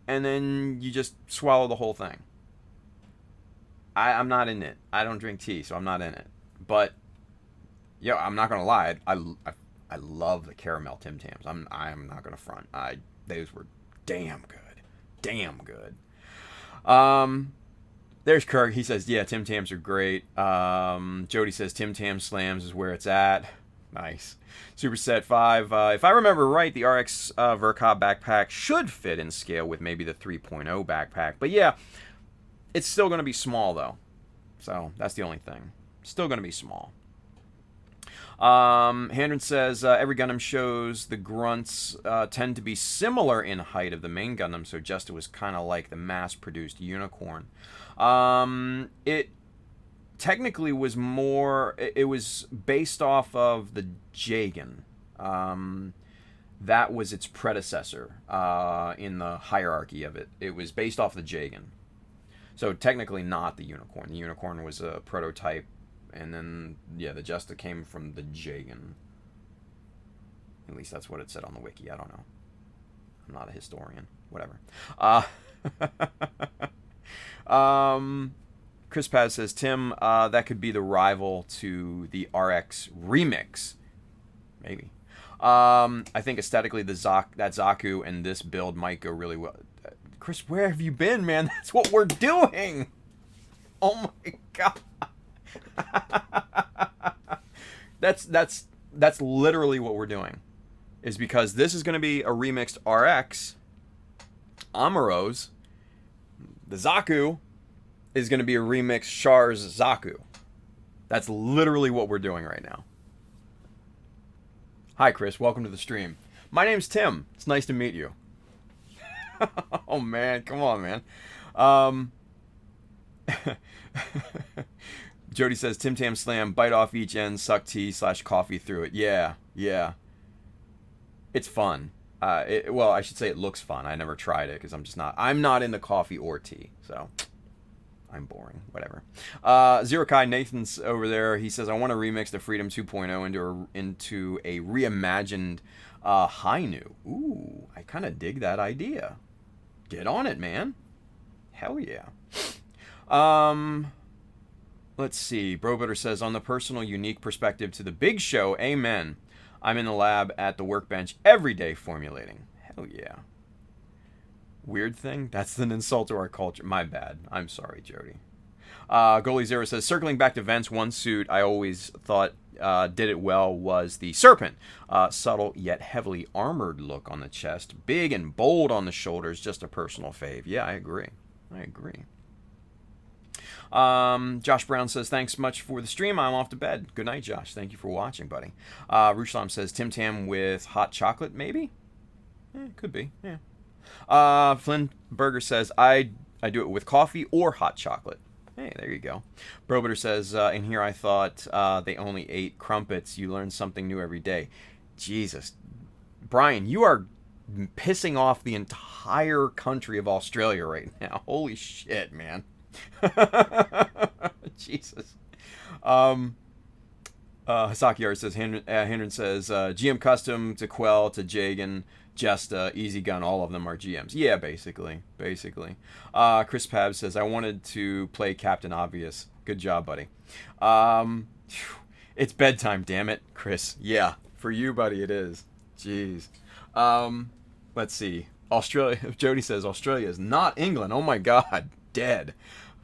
and then you just swallow the whole thing. I'm not in it. I don't drink tea, so I'm not in it. But, yo, I'm not going to lie. I love the caramel Tim Tams. I'm not going to front. Those were damn good. Damn good. There's Kirk. He says, yeah, Tim Tams are great. Jody says, Tim Tam Slams is where it's at. Nice. Superset 5. If I remember right, the RX Verkov backpack should fit in scale with maybe the 3.0 backpack. But yeah, it's still going to be small, though. So that's the only thing. Still going to be small. Handren says, every Gundam shows the grunts tend to be similar in height of the main Gundam, so Justa was kind of like the mass-produced unicorn. It technically was more, it was based off of the Jagan. That was its predecessor in the hierarchy of it. It was based off the Jagan. So technically not the unicorn. The unicorn was a prototype, and then, yeah, the Justa came from the Jagan. At least that's what it said on the wiki. I don't know. I'm not a historian. Whatever. Chris Paz says, Tim, that could be the rival to the RX Remix. Maybe. I think aesthetically, that Zaku and this build might go really well. Chris, where have you been, man? That's what we're doing. Oh my god. That's literally what we're doing. Is because this is going to be a remixed RX. Amuro's. The Zaku is going to be a remixed Char's Zaku. That's literally what we're doing right now. Hi, Chris. Welcome to the stream. My name's Tim. It's nice to meet you. Oh, man. Come on, man. Jody says, Tim Tam Slam, bite off each end, suck tea / coffee through it. Yeah. It's fun. Well, I should say it looks fun. I never tried it because I'm not into coffee or tea. So I'm boring. Whatever. Zero Kai Nathan's over there. He says, I want to remix the Freedom 2.0 into a reimagined Hainu. Ooh, I kind of dig that idea. Get on it, man. Hell yeah. Let's see. Brobutter says, on the personal, unique perspective to the big show, amen. I'm in the lab at the workbench every day formulating. Hell yeah. Weird thing? That's an insult to our culture. My bad. I'm sorry, Jody. Goalie Zero says, circling back to Vent's one suit I always thought did it well was the Serpent. Subtle yet heavily armored look on the chest. Big and bold on the shoulders. Just a personal fave. Yeah, I agree. Josh Brown says, thanks much for the stream. I'm off to bed. Good night, Josh. Thank you for watching, buddy. Ruslam says, Tim Tam with hot chocolate, maybe? Could be, yeah. Flynn Berger says, I do it with coffee or hot chocolate. Hey, there you go. Brobutter says, in here I thought they only ate crumpets. You learn something new every day. Jesus. Brian, you are pissing off the entire country of Australia right now. Holy shit, man. Jesus. Hasaki Art says, Hendren says, GM Custom to Quell to Jagan, Jesta, Easy Gun, all of them are GMs. Yeah, basically. Chris Pab says, I wanted to play Captain Obvious. Good job, buddy. It's bedtime, damn it, Chris. Yeah, for you, buddy, it is. Jeez. Let's see. Australia. Jody says, Australia is not England. Oh my god. Dead.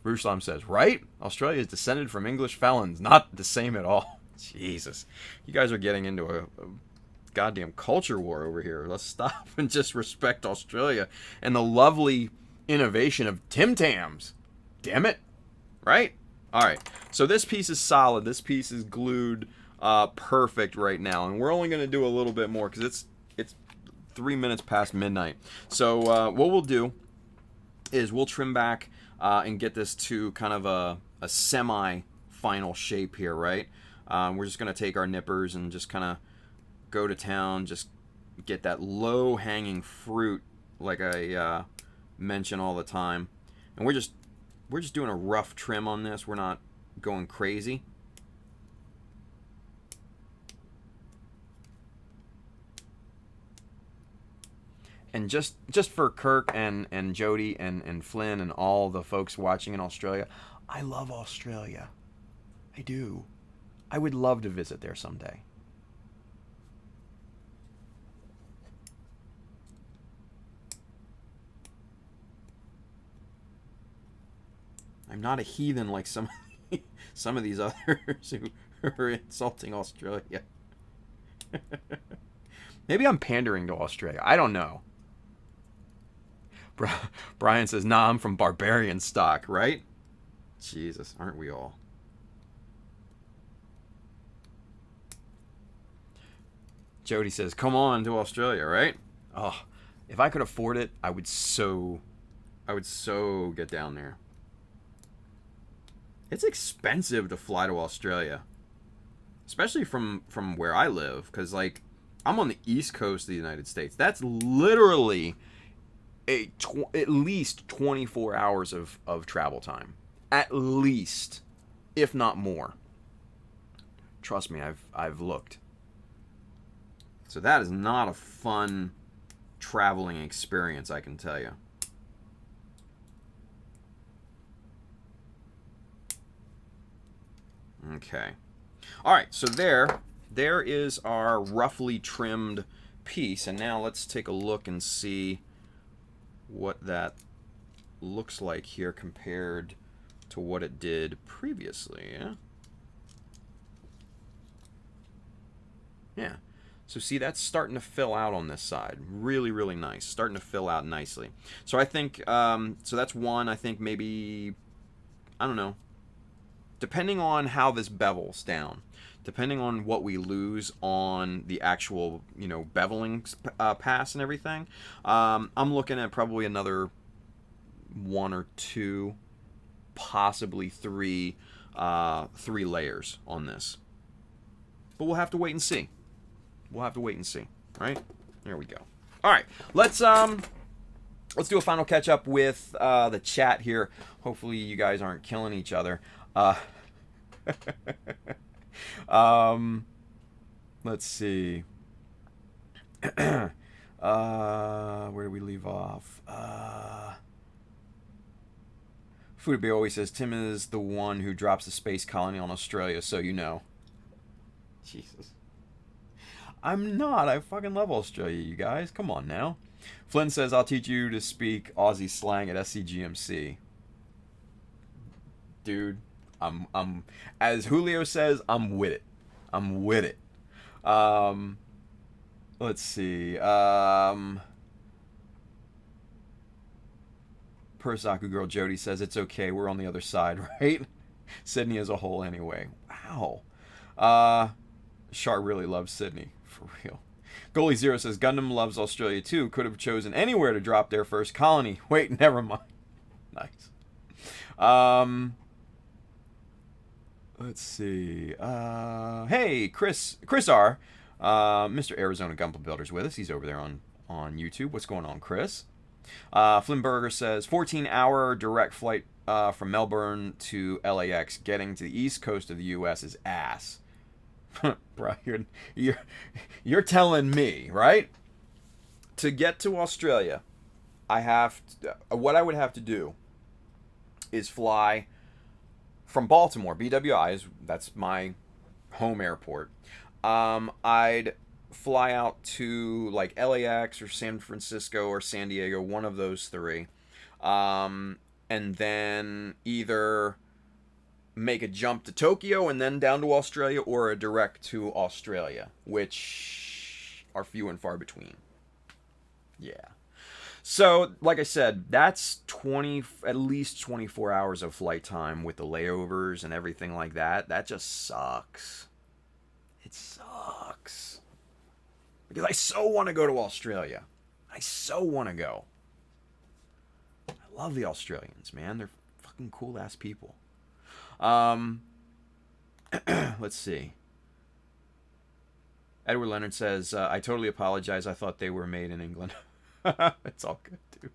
Ruslam says, right? Australia is descended from English felons. Not the same at all. Jesus. You guys are getting into a goddamn culture war over here. Let's stop and just respect Australia and the lovely innovation of Tim Tams. Damn it. Right? Alright. So this piece is solid. This piece is glued perfect right now. And we're only going to do a little bit more because it's 3 minutes past midnight. So what we'll do is we'll trim back and get this to kind of a semi-final shape here, right? We're just going to take our nippers and just kind of go to town, just get that low-hanging fruit mention all the time, and we're just doing a rough trim on this. We're not going crazy. And just for Kirk and Jody and Flynn and all the folks watching in Australia, I love Australia. I do. I would love to visit there someday. I'm not a heathen like some of these others who are insulting Australia. Maybe I'm pandering to Australia. I don't know. Brian says, nah, I'm from barbarian stock, right? Jesus, aren't we all? Jody says, come on to Australia, right? Oh, if I could afford it, I would so get down there. It's expensive to fly to Australia, especially from where I live, because like I'm on the East Coast of the United States. That's literally at least 24 hours of travel time, at least, if not more. Trust me, I've looked. So that is not a fun traveling experience, I can tell you. Okay. All right, so there is our roughly trimmed piece, and now let's take a look and see what that looks like here compared to what it did previously. Yeah. So see, that's starting to fill out on this side. Really, really nice. Starting to fill out nicely. So I think, so that's one. I think maybe, I don't know, depending on how this bevels down, depending on what we lose on the actual, beveling pass and everything, I'm looking at probably another 1 or 2, possibly 3 layers on this. But we'll have to wait and see. We'll have to wait and see. Right? There we go. All right, let's do a final catch up with the chat here. Hopefully you guys aren't killing each other. Let's see. Where do we leave off? Foodabee always says Tim is the one who drops the space colony on Australia, so you know. Jesus. I'm not. I fucking love Australia, you guys. Come on now. Flynn says, I'll teach you to speak Aussie slang at SCGMC. Dude, I'm as Julio says, I'm with it. I'm with it. Let's see. Persaku girl Jody says, it's okay. We're on the other side, right? Sydney as a whole anyway. Wow. Char really loves Sydney. For real. Goalie Zero says, Gundam loves Australia too. Could have chosen anywhere to drop their first colony. Wait, never mind. Nice. Let's see. Hey, Chris R. Mr. Arizona Gundam Builder's with us. He's over there on YouTube. What's going on, Chris? Flimberger says, 14-hour direct flight from Melbourne to LAX. Getting to the east coast of the U.S. is ass. Bro, you're telling me, right? To get to Australia, what I would have to do is fly from Baltimore. BWI that's my home airport. I'd fly out to like LAX or San Francisco or San Diego, one of those 3, and then either make a jump to Tokyo and then down to Australia, or a direct to Australia, which are few and far between. Yeah. So, like I said, that's at least 24 hours of flight time with the layovers and everything like that. That just sucks. It sucks. Because I so want to go to Australia. I so want to go. I love the Australians, man. They're fucking cool-ass people. Let's see. Edward Leonard says, I totally apologize. I thought they were made in England. It's all good, dude.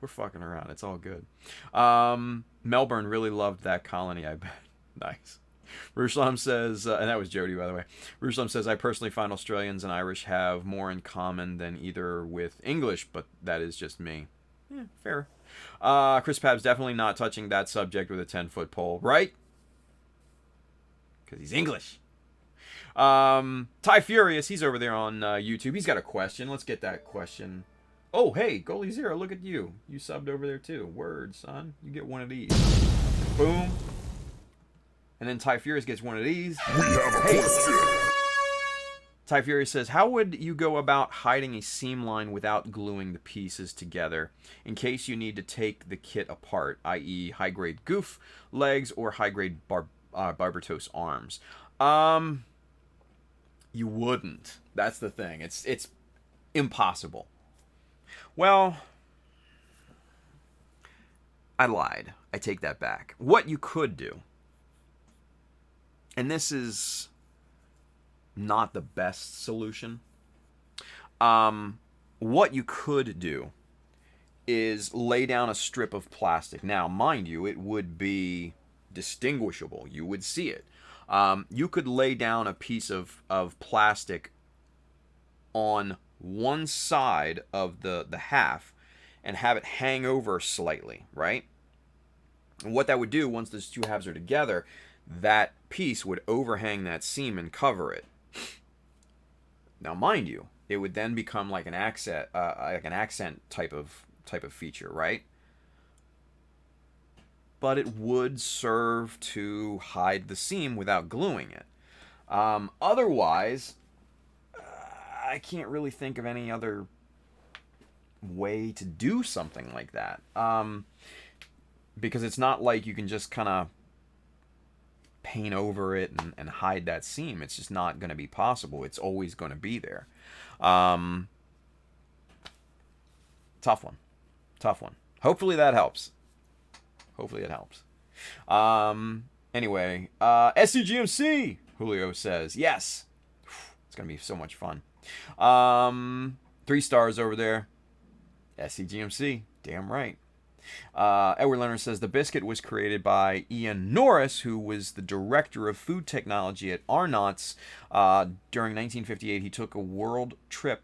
We're fucking around. It's all good. Melbourne really loved that colony, I bet. Nice. Ruslam says, and that was Jody, by the way. Ruslam says, I personally find Australians and Irish have more in common than either with English, but that is just me. Yeah, fair. Chris Pab's definitely not touching that subject with a 10-foot pole, right? Because he's English. Ty Furious, he's over there on YouTube. He's got a question. Let's get that question. Oh, hey, Goalie Zero, look at you. You subbed over there too. Word, son. You get one of these. Boom. And then Ty Furious gets one of these. We have a question. Ty Furious says, how would you go about hiding a seam line without gluing the pieces together in case you need to take the kit apart, i.e. high-grade goof legs or high-grade Barbatos arms? You wouldn't. That's the thing. It's impossible. Well, I lied. I take that back. What you could do, and this is not the best solution, what you could do is lay down a strip of plastic. Now, mind you, it would be distinguishable. You would see it. You could lay down a piece of plastic on one side of the half and have it hang over slightly, right? And what that would do, once those two halves are together, that piece would overhang that seam and cover it. Now, mind you, it would then become like an accent type of feature, right? But it would serve to hide the seam without gluing it. Otherwise, I can't really think of any other way to do something like that. Because it's not like you can just kind of paint over it and hide that seam. It's just not going to be possible. It's always going to be there. Tough one. Hopefully that helps. Anyway, SCGMC, Julio says, yes. It's going to be so much fun. 3 stars over there. SCGMC, damn right. Edward Leonard says, the biscuit was created by Ian Norris, who was the director of food technology at Arnott's. During 1958, he took a world trip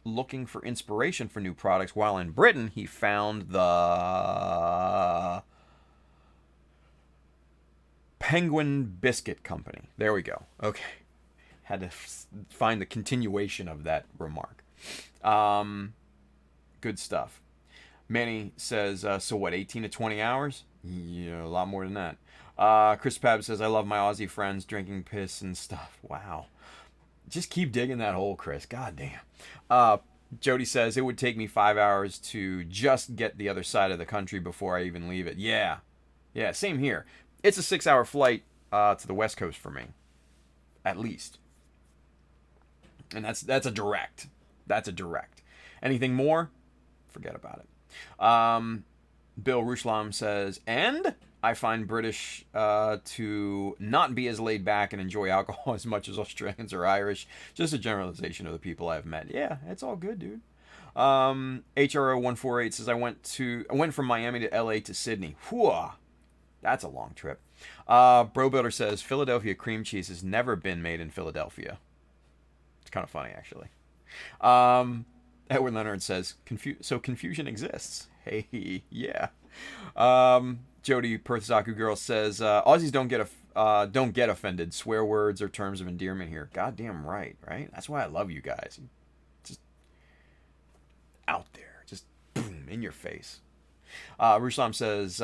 looking for inspiration for new products. While in Britain, he found the Penguin Biscuit Company. There we go. Okay. Had to find the continuation of that remark. Good stuff. Manny says, so what, 18 to 20 hours? Yeah, a lot more than that. Chris Pab says, I love my Aussie friends drinking piss and stuff. Wow. Just keep digging that hole, Chris. God damn. Jody says, it would take me 5 hours to just get the other side of the country before I even leave it. Yeah, same here. It's a 6-hour flight to the West Coast for me. At least. And that's a direct. Anything more? Forget about it. Bill Rushlam says, and I find British to not be as laid back and enjoy alcohol as much as Australians or Irish. Just a generalization of the people I've met. Yeah, it's all good, dude. HRO148 says, I went from Miami to LA to Sydney. Whew, that's a long trip. Bro Builder says, Philadelphia cream cheese has never been made in Philadelphia. It's kind of funny, actually. Edward Leonard says, so confusion exists. Hey, yeah. Jody Perthasaku Girl says, Aussies don't get offended. Swear words or terms of endearment here. Goddamn right? That's why I love you guys. Just out there. Just boom, in your face. Ruslam says,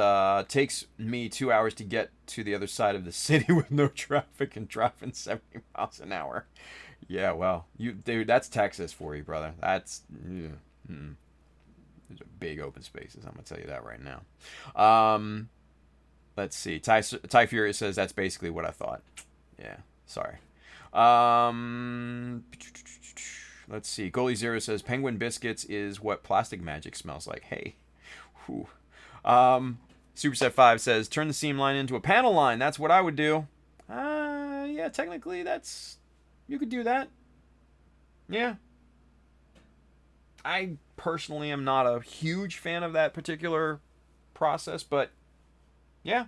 takes me 2 hours to get to the other side of the city with no traffic and driving 70 miles an hour. Yeah, well, dude, that's Texas for you, brother. That's there's a big open spaces. I'm gonna tell you that right now. Let's see. Ty Furious says that's basically what I thought. Yeah, sorry. Let's see. Goalie Zero says Penguin Biscuits is what plastic magic smells like. Hey, whew. Superset 5 says turn the seam line into a panel line. That's what I would do. Yeah, technically you could do that. Yeah. I personally am not a huge fan of that particular process, but yeah,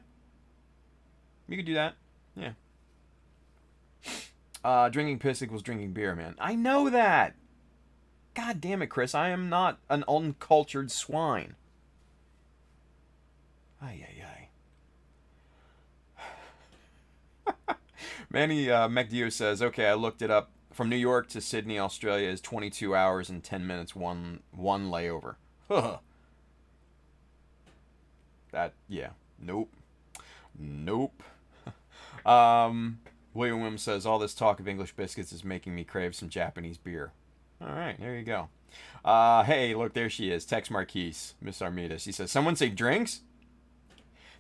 you could do that. Yeah. Drinking piss equals drinking beer, man. I know that. God damn it, Chris. I am not an uncultured swine. Ay, ay, ay. Manny McDeo says, okay, I looked it up. From New York to Sydney, Australia is 22 hours and 10 minutes, one layover. That, yeah. Nope. Nope. William Wim says, all this talk of English biscuits is making me crave some Japanese beer. All right, there you go. Hey, look, there she is. Tex Marquise, Miss Armida. She says, someone say drinks?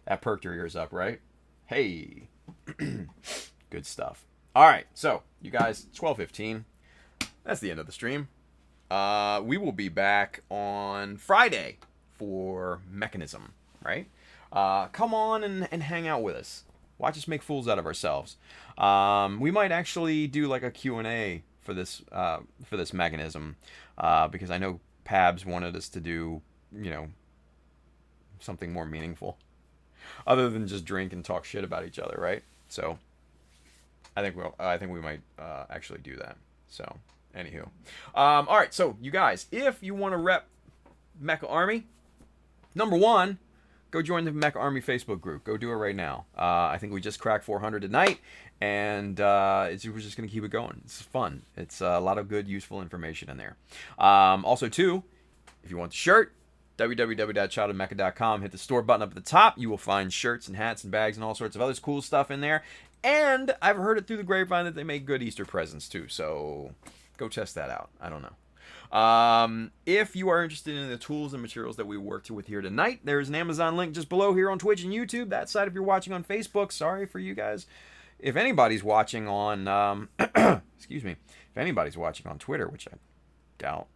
That perked her ears up, right? Hey. Good stuff. All right, so, you guys, 12:15. That's the end of the stream. We will be back on Friday for Mechanism, right? Come on and hang out with us. Watch us make fools out of ourselves. We might actually do like a Q&A for this Mechanism, because I know Pabs wanted us to do, you know, something more meaningful, other than just drink and talk shit about each other, right? So, I think we might actually do that. So, anywho, all right. So, you guys, if you want to rep Mecha Army, number one, go join the Mecha Army Facebook group. Go do it right now. I think we just cracked 400 tonight, and we're just going to keep it going. It's fun. It's a lot of good, useful information in there. Also, too, if you want the shirt, www.childhoodmecha.com. Hit the store button up at the top. You will find shirts and hats and bags and all sorts of other cool stuff in there. And I've heard it through the grapevine that they make good Easter presents, too. So go test that out. I don't know. If you are interested in the tools and materials that we worked with here tonight, there's an Amazon link just below here on Twitch and YouTube. That side, if you're watching on Facebook, sorry for you guys. If anybody's watching on, excuse me, if anybody's watching on Twitter, which I doubt,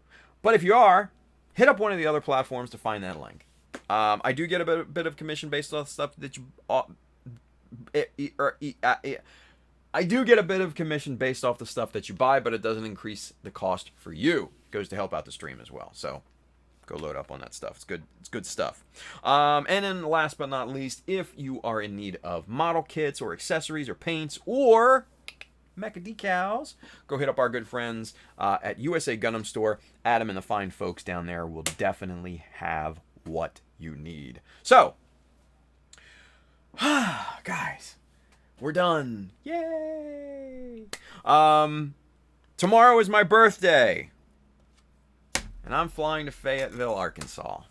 but if you are, hit up one of the other platforms to find that link. I do get a bit of commission based off stuff that you, I do get a bit of commission based off the stuff that you buy, but it doesn't increase the cost for you. It goes to help out the stream as well. So go load up on that stuff. It's good. It's good stuff. And then last but not least, if you are in need of model kits or accessories or paints or Mecha Decals, go hit up our good friends at USA Gundam Store. Adam and the fine folks down there will definitely have what you need. So, guys, we're done. Yay! Tomorrow is my birthday, and I'm flying to Fayetteville, Arkansas.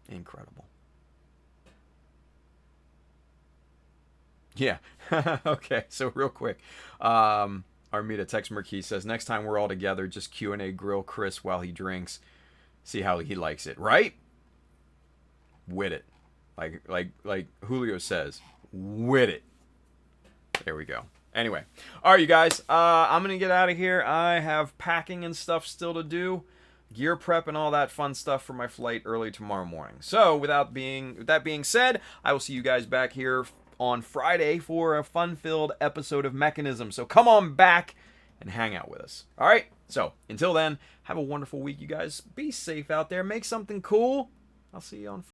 Incredible. Yeah. Okay, so real quick. Armida Tex Marquis says, next time we're all together, just Q&A grill Chris while he drinks. See how he likes it, right? With it. Like Julio says, with it. There we go. Anyway. All right, you guys. I'm going to get out of here. I have packing and stuff still to do. Gear prep and all that fun stuff for my flight early tomorrow morning. So, with that being said, I will see you guys back here on Friday for a fun-filled episode of Mechanism. So come on back and hang out with us. All right? So, until then, have a wonderful week, you guys. Be safe out there. Make something cool. I'll see you on